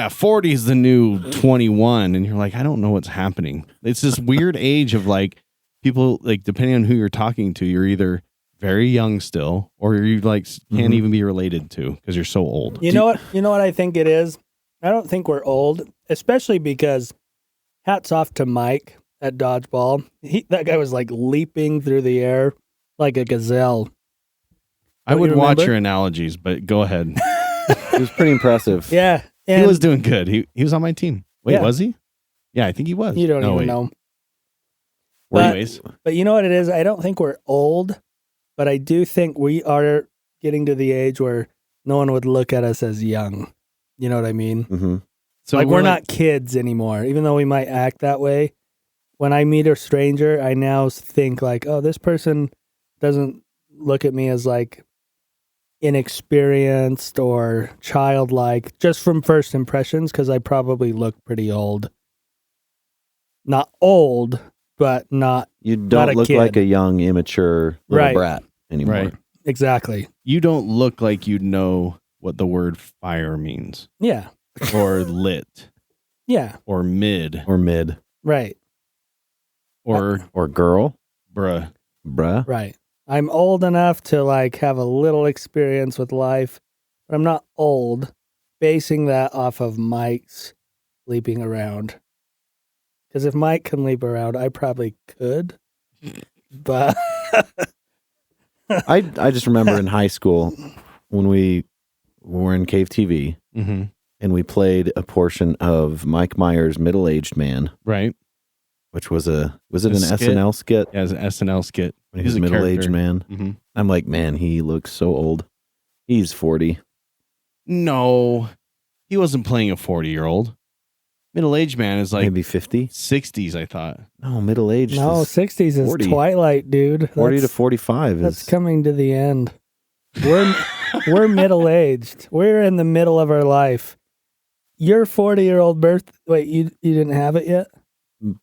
Speaker 1: 40 is the new 21. And you're like, I don't know what's happening. It's this weird age of like people, like depending on who you're talking to, you're either very young still or you like can't even be related to because you're so old.
Speaker 2: You know what I think it is? I don't think we're old, especially because hats off to Mike at dodgeball. That guy was like leaping through the air like a gazelle.
Speaker 1: I
Speaker 2: Don't
Speaker 1: would
Speaker 2: you
Speaker 1: watch
Speaker 2: remember?
Speaker 1: your analogies, but go ahead.
Speaker 3: It was pretty impressive.
Speaker 2: Yeah.
Speaker 1: He
Speaker 2: And
Speaker 1: was doing good. He was on my team. Wait,
Speaker 2: Yeah.
Speaker 1: was he? Yeah, I think he was.
Speaker 2: you don't
Speaker 1: No,
Speaker 2: even
Speaker 1: wait.
Speaker 2: know.
Speaker 1: Well,
Speaker 2: But-
Speaker 1: anyways,
Speaker 2: But you know what it is? I don't think we're old, but I do think we are getting to the age where no one would look at us as young. You know what I mean?
Speaker 3: Mm-hmm.
Speaker 1: so
Speaker 2: like we're not kids anymore, even though we might act that way. When I meet a stranger, I now think like, oh, this person doesn't look at me as like inexperienced or childlike just from first impressions because I probably look pretty old. Not old, but not
Speaker 3: You
Speaker 2: Not
Speaker 3: don't
Speaker 2: a
Speaker 3: look
Speaker 2: kid.
Speaker 3: like a young, immature little
Speaker 2: Right.
Speaker 3: brat anymore.
Speaker 1: Right.
Speaker 2: exactly.
Speaker 1: You don't look like you know what the word fire means,
Speaker 2: Yeah.
Speaker 1: or lit,
Speaker 2: Yeah.
Speaker 1: or mid,
Speaker 3: Or mid.
Speaker 2: Right.
Speaker 1: or
Speaker 3: Or girl.
Speaker 1: bruh.
Speaker 3: Bruh.
Speaker 2: Right. I'm old enough to like have a little experience with life, but I'm not old. Basing that off of Mike's leaping around. Because if Mike can leap around, I probably could. But
Speaker 3: I just remember in high school when we were in Cave TV
Speaker 1: Mm-hmm.
Speaker 3: and we played a portion of Mike Myers' Middle-Aged Man,
Speaker 1: Right.
Speaker 3: which was an
Speaker 1: skit?
Speaker 3: SNL skit
Speaker 1: Yeah, it's an SNL skit.
Speaker 3: when he was a middle-aged man.
Speaker 1: Mm-hmm.
Speaker 3: I'm like, man, he looks so old. He's 40.
Speaker 1: No, he wasn't playing a 40-year-old. Middle-aged man is like
Speaker 3: Maybe 50.
Speaker 1: 60s, I thought.
Speaker 3: No, middle-aged.
Speaker 2: no,
Speaker 3: is
Speaker 2: 60s is
Speaker 3: 40.
Speaker 2: Twilight, dude.
Speaker 3: 40 to
Speaker 2: That's-
Speaker 3: 45
Speaker 2: That's
Speaker 3: is.
Speaker 2: coming to the end. We're middle aged. We're in the middle of our life. Your 40-year-old birth. Wait, you didn't have it yet?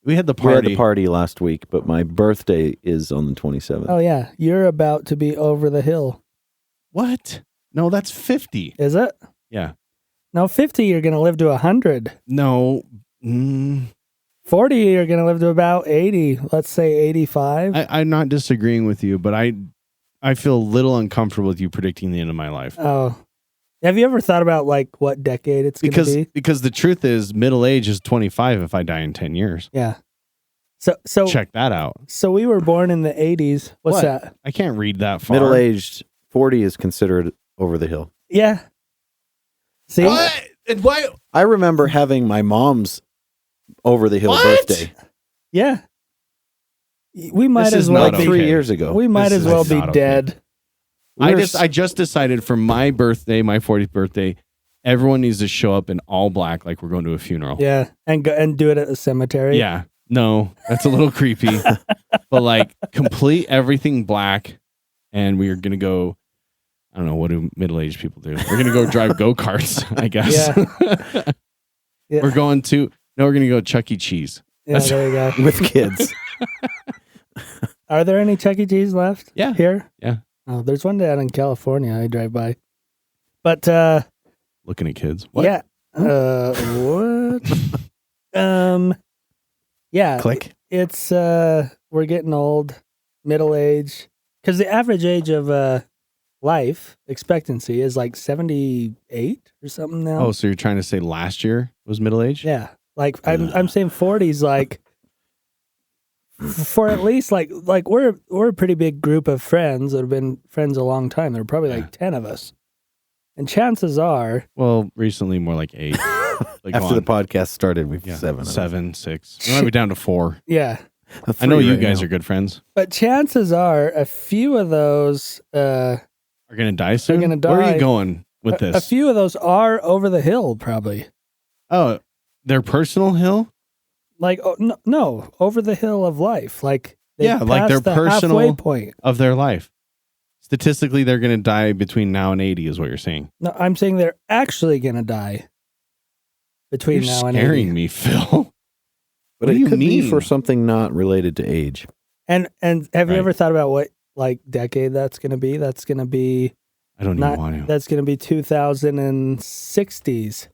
Speaker 1: We had the
Speaker 3: We had
Speaker 1: party.
Speaker 3: the party last week, but my birthday is on the 27th.
Speaker 2: Oh yeah, you're about to be over the hill.
Speaker 1: What? No, that's 50.
Speaker 2: Is it?
Speaker 1: Yeah.
Speaker 2: No, 50. You're gonna live to 100.
Speaker 1: No.
Speaker 2: 40. You're gonna live to about 80. Let's say 85.
Speaker 1: I'm not disagreeing with you, but I feel a little uncomfortable with you predicting the end of my life.
Speaker 2: Oh, have you ever thought about like what decade it's gonna be?
Speaker 1: Because the truth is middle age is 25 if I die in 10 years.
Speaker 2: Yeah. So
Speaker 1: Check that out.
Speaker 2: So we were born in the 80s. What's
Speaker 1: What?
Speaker 2: that?
Speaker 1: I can't read that far.
Speaker 3: Middle-aged 40 is considered over the hill.
Speaker 2: Yeah. See?
Speaker 1: What? Why?
Speaker 3: I remember having my mom's over the hill
Speaker 1: What?
Speaker 3: birthday
Speaker 2: Yeah. We might
Speaker 1: This
Speaker 2: as
Speaker 1: is
Speaker 2: well
Speaker 1: not
Speaker 3: like
Speaker 2: be.
Speaker 3: 3
Speaker 1: okay.
Speaker 3: years ago.
Speaker 2: We might
Speaker 1: This
Speaker 2: as
Speaker 1: is
Speaker 2: well be
Speaker 1: not okay.
Speaker 2: dead.
Speaker 1: I just decided for my birthday, my 40th birthday, everyone needs to show up in all black like we're going to a funeral.
Speaker 2: Yeah, and go and do it at the cemetery.
Speaker 1: Yeah. No, that's a little creepy. But like complete everything black, and we are gonna go. I don't know, what do middle-aged people do? We're gonna go drive go-karts, I guess.
Speaker 2: Yeah. Yeah.
Speaker 1: We're going to we're gonna go Chuck E. Cheese.
Speaker 2: Yeah, there you go.
Speaker 3: with kids.
Speaker 2: Are there any Chuck E. Cheese left?
Speaker 1: Yeah.
Speaker 2: Here?
Speaker 1: Yeah.
Speaker 2: Oh, there's one down in California I drive by. But
Speaker 1: Looking at kids. What?
Speaker 2: yeah. What? Yeah.
Speaker 1: Click.
Speaker 2: It's we're getting old, middle age. Because the average age of life expectancy is like 78 or something now.
Speaker 1: Oh, so you're trying to say last year was middle age?
Speaker 2: Yeah. Like I'm saying 40s like for at least like we're a pretty big group of friends that have been friends a long time. There are probably like 10 of us. And chances are
Speaker 1: Well, recently more like 8. Like
Speaker 3: After the podcast started, we've 7.
Speaker 1: 7, 6. We might be down to 4.
Speaker 2: yeah.
Speaker 1: I know you guys are good friends.
Speaker 2: But chances are a few of those
Speaker 1: Are gonna die soon?
Speaker 2: gonna
Speaker 1: Where are
Speaker 2: die.
Speaker 1: you going with this?
Speaker 2: a few of those are over the hill probably.
Speaker 1: Oh, their personal hill?
Speaker 2: Like no, over the hill of life. Like they
Speaker 1: Yeah, like their
Speaker 2: passed the
Speaker 1: personal-
Speaker 2: halfway point.
Speaker 1: Of their life. Statistically, they're gonna die between now and 80 is what you're saying.
Speaker 2: No, I'm saying they're actually gonna die between
Speaker 1: You're
Speaker 2: now and 80.
Speaker 1: scaring me, Phil.
Speaker 3: But
Speaker 1: What do
Speaker 3: it
Speaker 1: you
Speaker 3: could be
Speaker 1: mean?
Speaker 3: for something not related to age.
Speaker 2: And have
Speaker 1: Right.
Speaker 2: you ever thought about what like decade that's gonna be? That's gonna be
Speaker 1: I don't even want to.
Speaker 2: that's gonna be 2060s.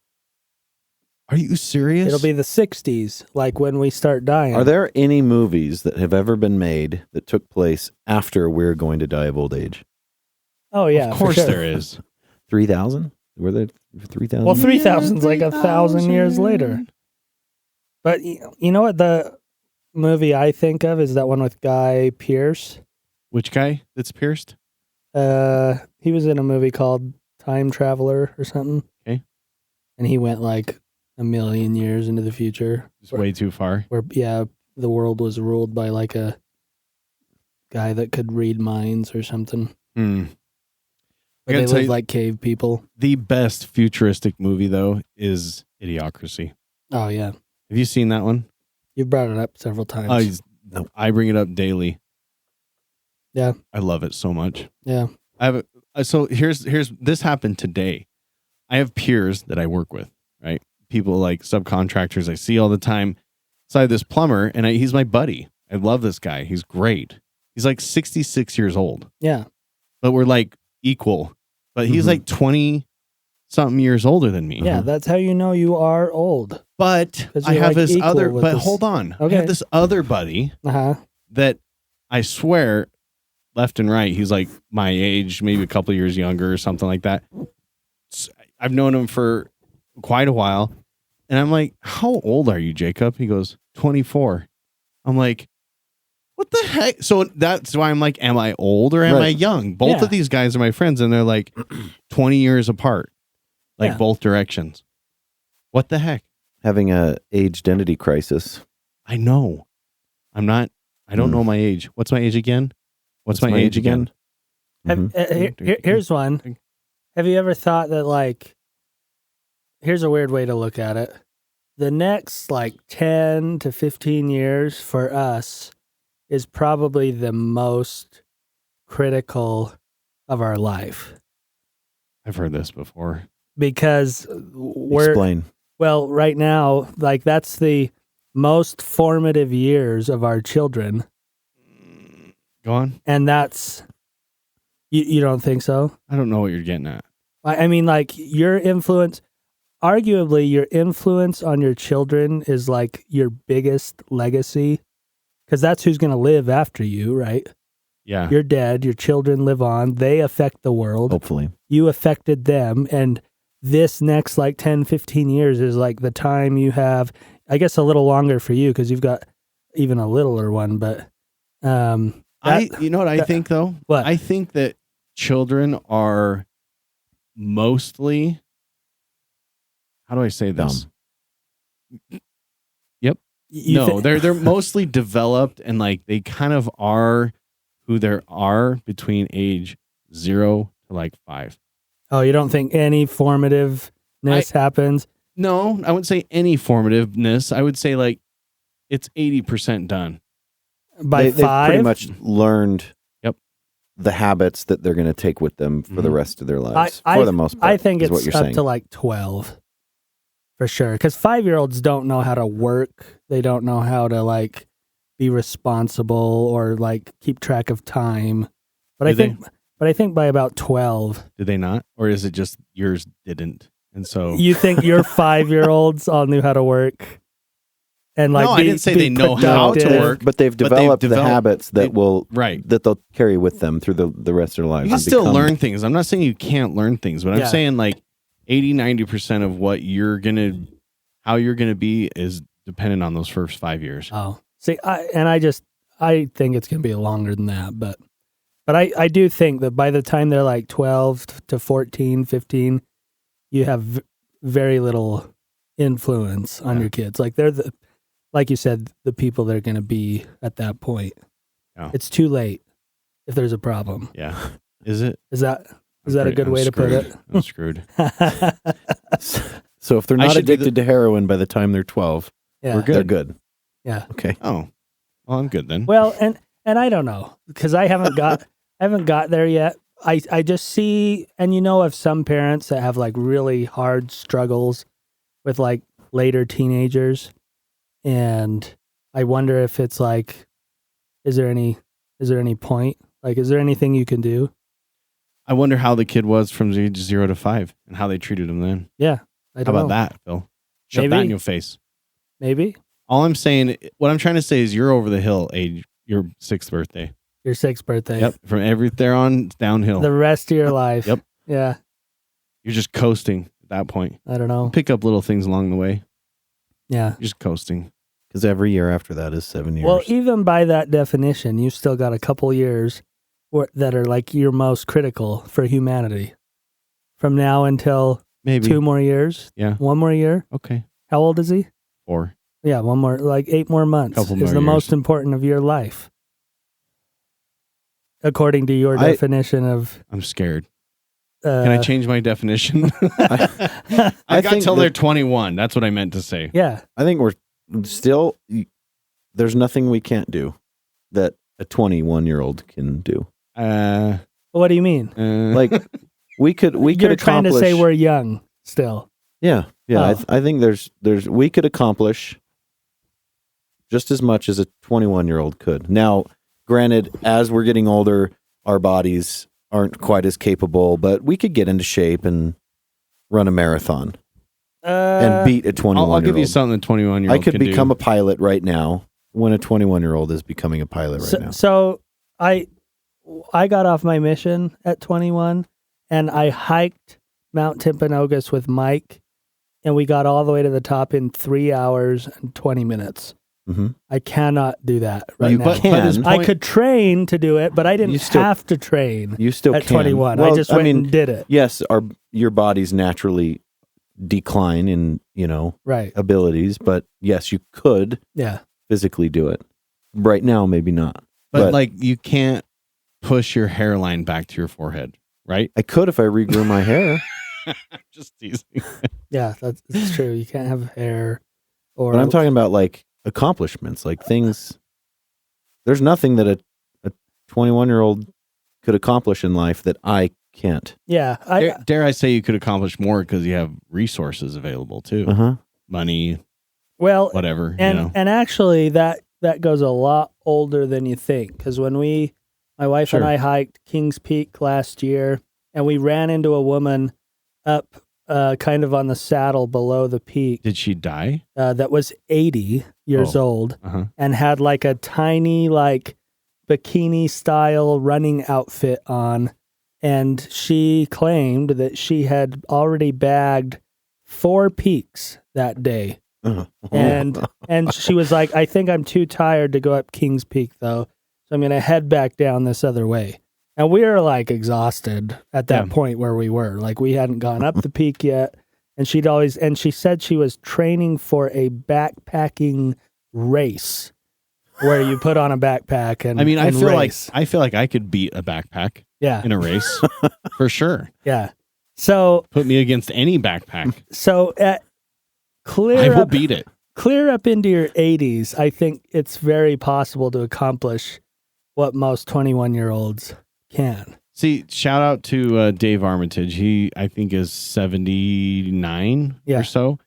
Speaker 1: Are you serious?
Speaker 2: It'll be the 60s, like when we start dying.
Speaker 3: Are there any movies that have ever been made that took place after we're going to die of old age?
Speaker 2: Oh yeah,
Speaker 1: Of
Speaker 2: for
Speaker 1: course
Speaker 2: sure.
Speaker 1: there is.
Speaker 3: 3,000? Were there 3,000?
Speaker 2: Well, 3,000's like 1,000 years later. But you know what the movie I think of is that one with Guy Pearce.
Speaker 1: Which guy that's pierced?
Speaker 2: He was in a movie called Time Traveler or something.
Speaker 1: Okay.
Speaker 2: And he went like a million years into the future.
Speaker 1: It's way too far.
Speaker 2: Where the world was ruled by like a guy that could read minds or something.
Speaker 1: Hmm.
Speaker 2: But
Speaker 1: I
Speaker 2: they
Speaker 1: gotta tell
Speaker 2: live
Speaker 1: you-
Speaker 2: like cave people.
Speaker 1: The best futuristic movie though is Idiocracy.
Speaker 2: Oh yeah,
Speaker 1: Have you seen that one?
Speaker 2: you brought it up several times.
Speaker 1: I bring it up daily.
Speaker 2: Yeah.
Speaker 1: I love it so much.
Speaker 2: Yeah.
Speaker 1: I have so here's this happened today. I have peers that I work with, right? People like subcontractors I see all the time. So I have this plumber and he's my buddy. I love this guy. He's great. He's like 66 years old,
Speaker 2: Yeah.
Speaker 1: but we're like equal. But he's
Speaker 3: Mhm.
Speaker 1: like 20 something years older than me.
Speaker 2: Yeah. That's how you know you are old.
Speaker 1: But
Speaker 2: 'Cause
Speaker 1: I
Speaker 2: you're,
Speaker 1: have
Speaker 2: like,
Speaker 1: this
Speaker 2: equal
Speaker 1: other,
Speaker 2: with
Speaker 1: but
Speaker 2: this-
Speaker 1: hold on. I
Speaker 2: Okay.
Speaker 1: have this other buddy
Speaker 2: Uh huh.
Speaker 1: that I swear left and right. He's like my age, maybe a couple years younger or something like that. I've known him for quite a while. And I'm like, how old are you, Jacob? He goes, 24. I'm like, what the heck? So that's why I'm like, am I old or am I young? Both of these guys are my friends, and they're like 20 years apart, like both directions. What the heck?
Speaker 3: Having a age-denity crisis.
Speaker 1: I know. I don't know my age. What's my age again? What's my age again?
Speaker 2: Here's one. Have you ever thought that, like, here's a weird way to look at it. The next, like, 10 to 15 years for us is probably the most critical of our life.
Speaker 1: I've heard this before.
Speaker 2: Because
Speaker 3: Explain.
Speaker 2: Well, right now, like, that's the most formative years of our children.
Speaker 1: Go on.
Speaker 2: And that's, you don't think so?
Speaker 1: I don't know what you're getting at.
Speaker 2: I mean, like, your influence, arguably your influence on your children is like your biggest legacy, because that's who's going to live after you, right?
Speaker 1: Yeah.
Speaker 2: You're dead, your children live on, they affect the world.
Speaker 3: Hopefully.
Speaker 2: You affected them, and this next like 10, 15 years is like the time you have, I guess a little longer for you because you've got even a littler one, but
Speaker 1: you know what I think though?
Speaker 2: What?
Speaker 1: I think that children are mostly, how do I say this? Yep. They're mostly developed, and like they kind of are who they are between age 0 to like 5.
Speaker 2: Oh, you don't think any formativeness happens?
Speaker 1: No, I wouldn't say any formativeness. I would say like it's 80% done.
Speaker 2: By 5?
Speaker 3: They've pretty much learned
Speaker 1: Yep.
Speaker 3: the habits that they're going to take with them for the rest of their lives, for the most part.
Speaker 2: I think it's
Speaker 3: what you're
Speaker 2: up
Speaker 3: saying.
Speaker 2: to like 12 for sure. Because 5-year-olds don't know how to work. They don't know how to like be responsible or like keep track of time. But I think by about 12.
Speaker 1: Did they not? Or is it just yours didn't? And so
Speaker 2: You think your 5-year-olds all knew how to work? And like
Speaker 1: no, I didn't say they know how to work.
Speaker 3: But they've developed the habits that that they'll carry with them through the rest of their lives.
Speaker 1: You can still learn things. I'm not saying you can't learn things, but I'm saying like 80-90% of what how you're gonna be is dependent on those first 5 years.
Speaker 2: Oh, see, I think it's gonna be longer than that, but I do think that by the time they're like 12 to 14, 15, you have very little influence on your kids. Like they're like you said, the people they're going to be at that point. Yeah. It's too late if there's a problem.
Speaker 1: Yeah. Is it?
Speaker 2: Is that a good way to put it?
Speaker 1: I'm screwed.
Speaker 3: So if they're not addicted to heroin by the time they're 12,
Speaker 2: we're
Speaker 3: good. They're good.
Speaker 2: Yeah.
Speaker 3: Okay.
Speaker 1: Oh, well, I'm good then.
Speaker 2: Well, and I don't know because I haven't got there yet. I just see, and of some parents that have like really hard struggles with like later teenagers. And I wonder if it's like, is there any point? Like, is there anything you can do?
Speaker 1: I wonder how the kid was from age 0 to 5 and how they treated him then.
Speaker 2: Yeah.
Speaker 1: How about that, Phil? Shove that in your face.
Speaker 2: Maybe.
Speaker 1: All I'm saying, what I'm trying to say is you're over the hill, your 6th birthday.
Speaker 2: Your 6th birthday.
Speaker 1: Yep. From there on, downhill.
Speaker 2: The rest of your life.
Speaker 1: Yep.
Speaker 2: Yeah.
Speaker 1: You're just coasting at that point.
Speaker 2: I don't know.
Speaker 1: Pick up little things along the way.
Speaker 2: Yeah.
Speaker 1: You're just coasting.
Speaker 3: Because every year after that is 7 years.
Speaker 2: Well, even by that definition, you still got a couple years that are like your most critical for humanity. From now until
Speaker 1: maybe
Speaker 2: 2 more years.
Speaker 1: Yeah.
Speaker 2: 1 more year.
Speaker 1: Okay.
Speaker 2: How old is he?
Speaker 1: 4.
Speaker 2: Yeah, 1 more, like 8 more months is the most important of your life. According to your definition of...
Speaker 1: I'm scared. Can I change my definition? I got till they're 21. That's what I meant to say.
Speaker 2: Yeah.
Speaker 3: I think we're still... There's nothing we can't do that a 21-year-old can do.
Speaker 2: What do you mean?
Speaker 3: Like, we could
Speaker 2: You're trying to say we're young still.
Speaker 3: Yeah. Yeah.
Speaker 2: Oh.
Speaker 3: I think we could accomplish just as much as a 21-year-old could. Now, granted, as we're getting older, our bodies aren't quite as capable, but we could get into shape and run a marathon and beat a 21-year-old.
Speaker 1: I'll give you something a 21-year-old
Speaker 3: I could become a pilot right now when a 21-year-old is becoming a pilot right now.
Speaker 2: So I got off my mission at 21 and I hiked Mount Timpanogos with Mike, and we got all the way to the top in 3 hours and 20 minutes.
Speaker 3: Mm-hmm.
Speaker 2: I cannot do that right
Speaker 3: You
Speaker 2: now.
Speaker 3: can.
Speaker 2: I could train to do it, but I didn't have to train
Speaker 3: You still
Speaker 2: at
Speaker 3: can.
Speaker 2: 21.
Speaker 3: Well,
Speaker 2: I just went and did it.
Speaker 3: Yes, your bodies naturally decline in,
Speaker 2: Right.
Speaker 3: abilities, but yes, you could physically do it. Right now, maybe not.
Speaker 1: But like, you can't push your hairline back to your forehead, right?
Speaker 3: I could if I regrew my hair.
Speaker 1: Just teasing.
Speaker 2: Yeah, that's true. You can't have hair or.
Speaker 3: But I'm talking about like accomplishments, like things. There's nothing that a 21-year-old could accomplish in life that I can't.
Speaker 2: Yeah.
Speaker 1: Dare I say you could accomplish more because you have resources available too.
Speaker 3: Uh-huh.
Speaker 1: Money,
Speaker 2: well,
Speaker 1: whatever.
Speaker 2: And actually, that goes a lot older than you think. Because when my wife and I hiked Kings Peak last year, and we ran into a woman up kind of on the saddle below the peak.
Speaker 1: Did she die?
Speaker 2: That was 80 years old and had like a tiny like bikini style running outfit on. And she claimed that she had already bagged 4 peaks that day. And she was like, I think I'm too tired to go up Kings Peak though. So I'm going to head back down this other way. And we were like exhausted at that point where we were. Like we hadn't gone up the peak yet. And she said she was training for a backpacking race where you put on a backpack and
Speaker 1: I feel
Speaker 2: race.
Speaker 1: like I could beat a backpack in a race for sure.
Speaker 2: Yeah. So
Speaker 1: put me against any backpack.
Speaker 2: So I will
Speaker 1: beat it.
Speaker 2: Clear up into your 80s. I think it's very possible to accomplish what most 21-year-olds can.
Speaker 1: See, shout out to Dave Armitage. He, I think, is 79 or so,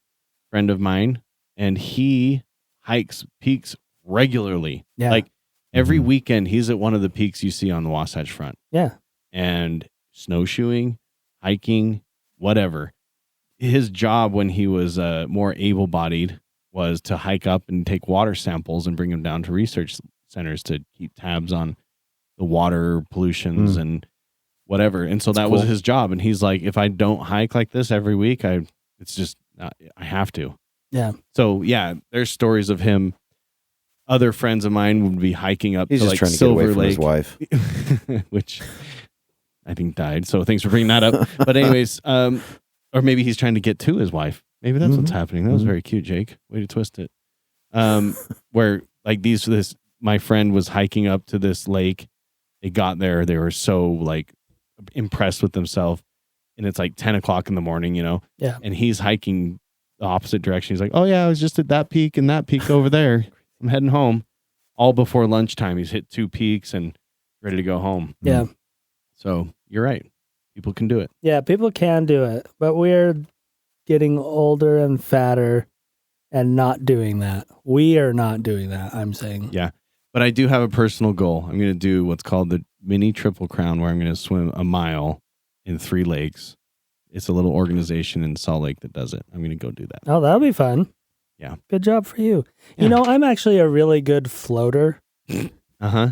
Speaker 1: friend of mine, and he hikes peaks regularly.
Speaker 2: Yeah.
Speaker 1: Like every weekend, he's at one of the peaks you see on the Wasatch Front.
Speaker 2: Yeah.
Speaker 1: And snowshoeing, hiking, whatever. His job when he was more able-bodied was to hike up and take water samples and bring them down to research centers to keep tabs on the water pollutions and whatever. And so that was his job. And he's like, if I don't hike like this every week, I have to.
Speaker 2: Yeah.
Speaker 1: So yeah, there's stories of him. Other friends of mine would be hiking up
Speaker 3: He's
Speaker 1: to
Speaker 3: just
Speaker 1: like
Speaker 3: trying to
Speaker 1: Silver
Speaker 3: get away
Speaker 1: Lake,
Speaker 3: from his wife,
Speaker 1: which I think died. So thanks for bringing that up. But anyways, or maybe he's trying to get to his wife. Maybe that's what's happening. That was very cute, Jake. Way to twist it. Where like my friend was hiking up to this lake. They got there. They were so like impressed with themselves. And it's like 10 o'clock in the morning,
Speaker 2: Yeah.
Speaker 1: And he's hiking the opposite direction. He's like, oh yeah, I was just at that peak and that peak over there. I'm heading home. All before lunchtime. He's hit 2 peaks and ready to go home.
Speaker 2: Yeah.
Speaker 1: So you're right. People can do it.
Speaker 2: Yeah, people can do it. But we're getting older and fatter and not doing that. We are not doing that, I'm saying.
Speaker 1: Yeah. But I do have a personal goal. I'm going to do what's called the mini Triple Crown, where I'm going to swim a mile in 3 lakes. It's a little organization in Salt Lake that does it. I'm going to go do that.
Speaker 2: Oh, that'll be fun.
Speaker 1: Yeah.
Speaker 2: Good job for you.
Speaker 1: Yeah.
Speaker 2: I'm actually a really good floater.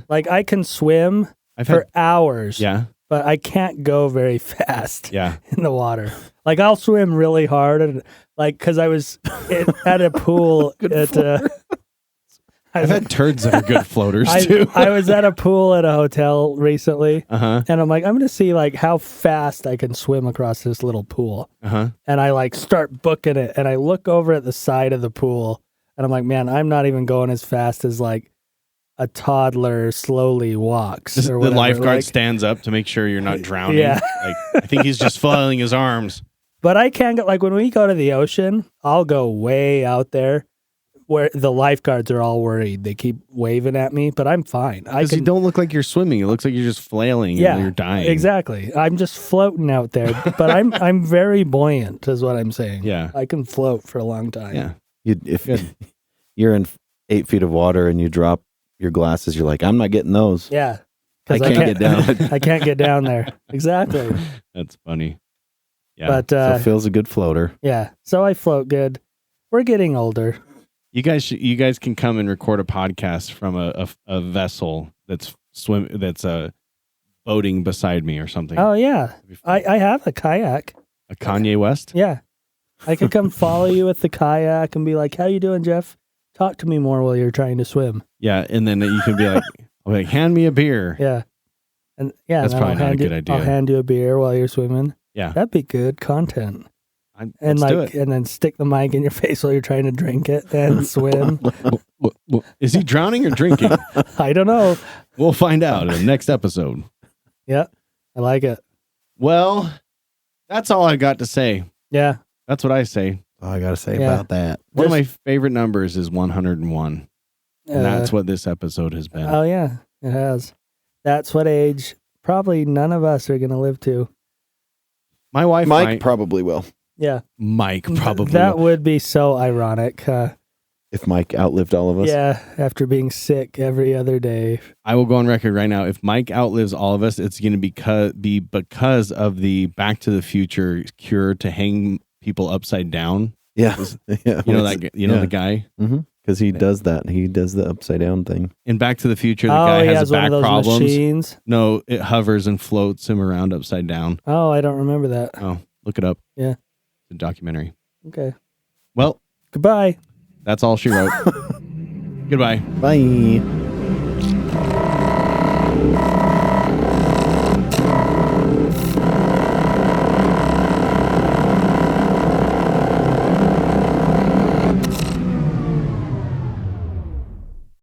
Speaker 2: Like I can swim for hours.
Speaker 1: Yeah.
Speaker 2: But I can't go very fast
Speaker 1: Yeah.
Speaker 2: in the water. Like I'll swim really hard, and like because I was at a pool
Speaker 1: I've had turds that are good floaters too.
Speaker 2: I was at a pool at a hotel recently,
Speaker 1: Uh-huh.
Speaker 2: and I'm like, I'm going to see like how fast I can swim across this little pool.
Speaker 1: Uh-huh.
Speaker 2: And I like start booking it, and I look over at the side of the pool, and I'm like, man, I'm not even going as fast as like a toddler slowly walks.
Speaker 1: The
Speaker 2: Or whatever.
Speaker 1: lifeguard stands up to make sure you're not drowning.
Speaker 2: Yeah.
Speaker 1: Like, I think he's just flailing his arms.
Speaker 2: But I can't go, like when we go to the ocean, I'll go way out there where the lifeguards are all worried. They keep waving at me, but I'm fine.
Speaker 1: Because you don't look like you're swimming. It looks like you're just flailing and you're dying.
Speaker 2: Exactly. I'm just floating out there, but I'm very buoyant is what I'm saying.
Speaker 1: Yeah.
Speaker 2: I can float for a long time.
Speaker 1: Yeah.
Speaker 3: if you're in 8 feet of water and you drop your glasses, you're like, I'm not getting those.
Speaker 2: Yeah.
Speaker 3: I can't get down.
Speaker 2: I can't get down there. Exactly.
Speaker 1: That's funny. Yeah.
Speaker 2: But
Speaker 3: So Phil's a good floater.
Speaker 2: yeah. So I float good. We're getting older.
Speaker 1: You guys can come and record a podcast from a vessel that's boating beside me or something.
Speaker 2: Oh yeah, I have a kayak.
Speaker 1: A Kanye West?
Speaker 2: Yeah, I could come follow you with the kayak and be like, "How you doing, Jeff? Talk to me more while you're trying to swim."
Speaker 1: Yeah, and then you can be like, hand me a beer.
Speaker 2: Yeah, and yeah,
Speaker 1: That's
Speaker 2: and then
Speaker 1: probably not a good idea.
Speaker 2: I'll hand you a beer while you're swimming.
Speaker 1: Yeah,
Speaker 2: That'd be good content. And
Speaker 1: let's do it.
Speaker 2: and then stick the mic in your face while you're trying to drink it and swim.
Speaker 1: Is he drowning or drinking?
Speaker 2: I don't know.
Speaker 1: We'll find out in the next episode.
Speaker 2: Yeah, I like it.
Speaker 1: Well, that's all I got to say.
Speaker 2: Yeah,
Speaker 1: That's what I say.
Speaker 3: All I got to say
Speaker 2: Yeah.
Speaker 3: about that.
Speaker 1: One of my favorite numbers is 101. And that's
Speaker 2: Uh,
Speaker 1: what this episode has been.
Speaker 2: Oh yeah, it has. That's what age probably none of us are gonna live to.
Speaker 1: My wife,
Speaker 3: Mike probably will.
Speaker 2: Yeah,
Speaker 1: Mike probably.
Speaker 2: that
Speaker 1: will.
Speaker 2: would be so ironic.
Speaker 3: If Mike outlived all of us.
Speaker 2: Yeah, after being sick every other day.
Speaker 1: I will go on record right now. If Mike outlives all of us, it's going to be because of the Back to the Future cure to hang people upside down.
Speaker 3: Yeah. Yeah.
Speaker 1: You know that. You know the guy.
Speaker 3: Because he does that. He does the upside down thing.
Speaker 1: In Back to the Future, the
Speaker 2: Oh,
Speaker 1: guy
Speaker 2: he
Speaker 1: has
Speaker 2: one
Speaker 1: back
Speaker 2: of those
Speaker 1: problems.
Speaker 2: machines.
Speaker 1: No, it hovers and floats him around upside down.
Speaker 2: Oh, I don't remember that.
Speaker 1: Oh, look it up.
Speaker 2: Yeah.
Speaker 1: It's a documentary.
Speaker 2: Okay.
Speaker 1: Well,
Speaker 2: Goodbye.
Speaker 1: that's all she wrote. Goodbye.
Speaker 3: Bye.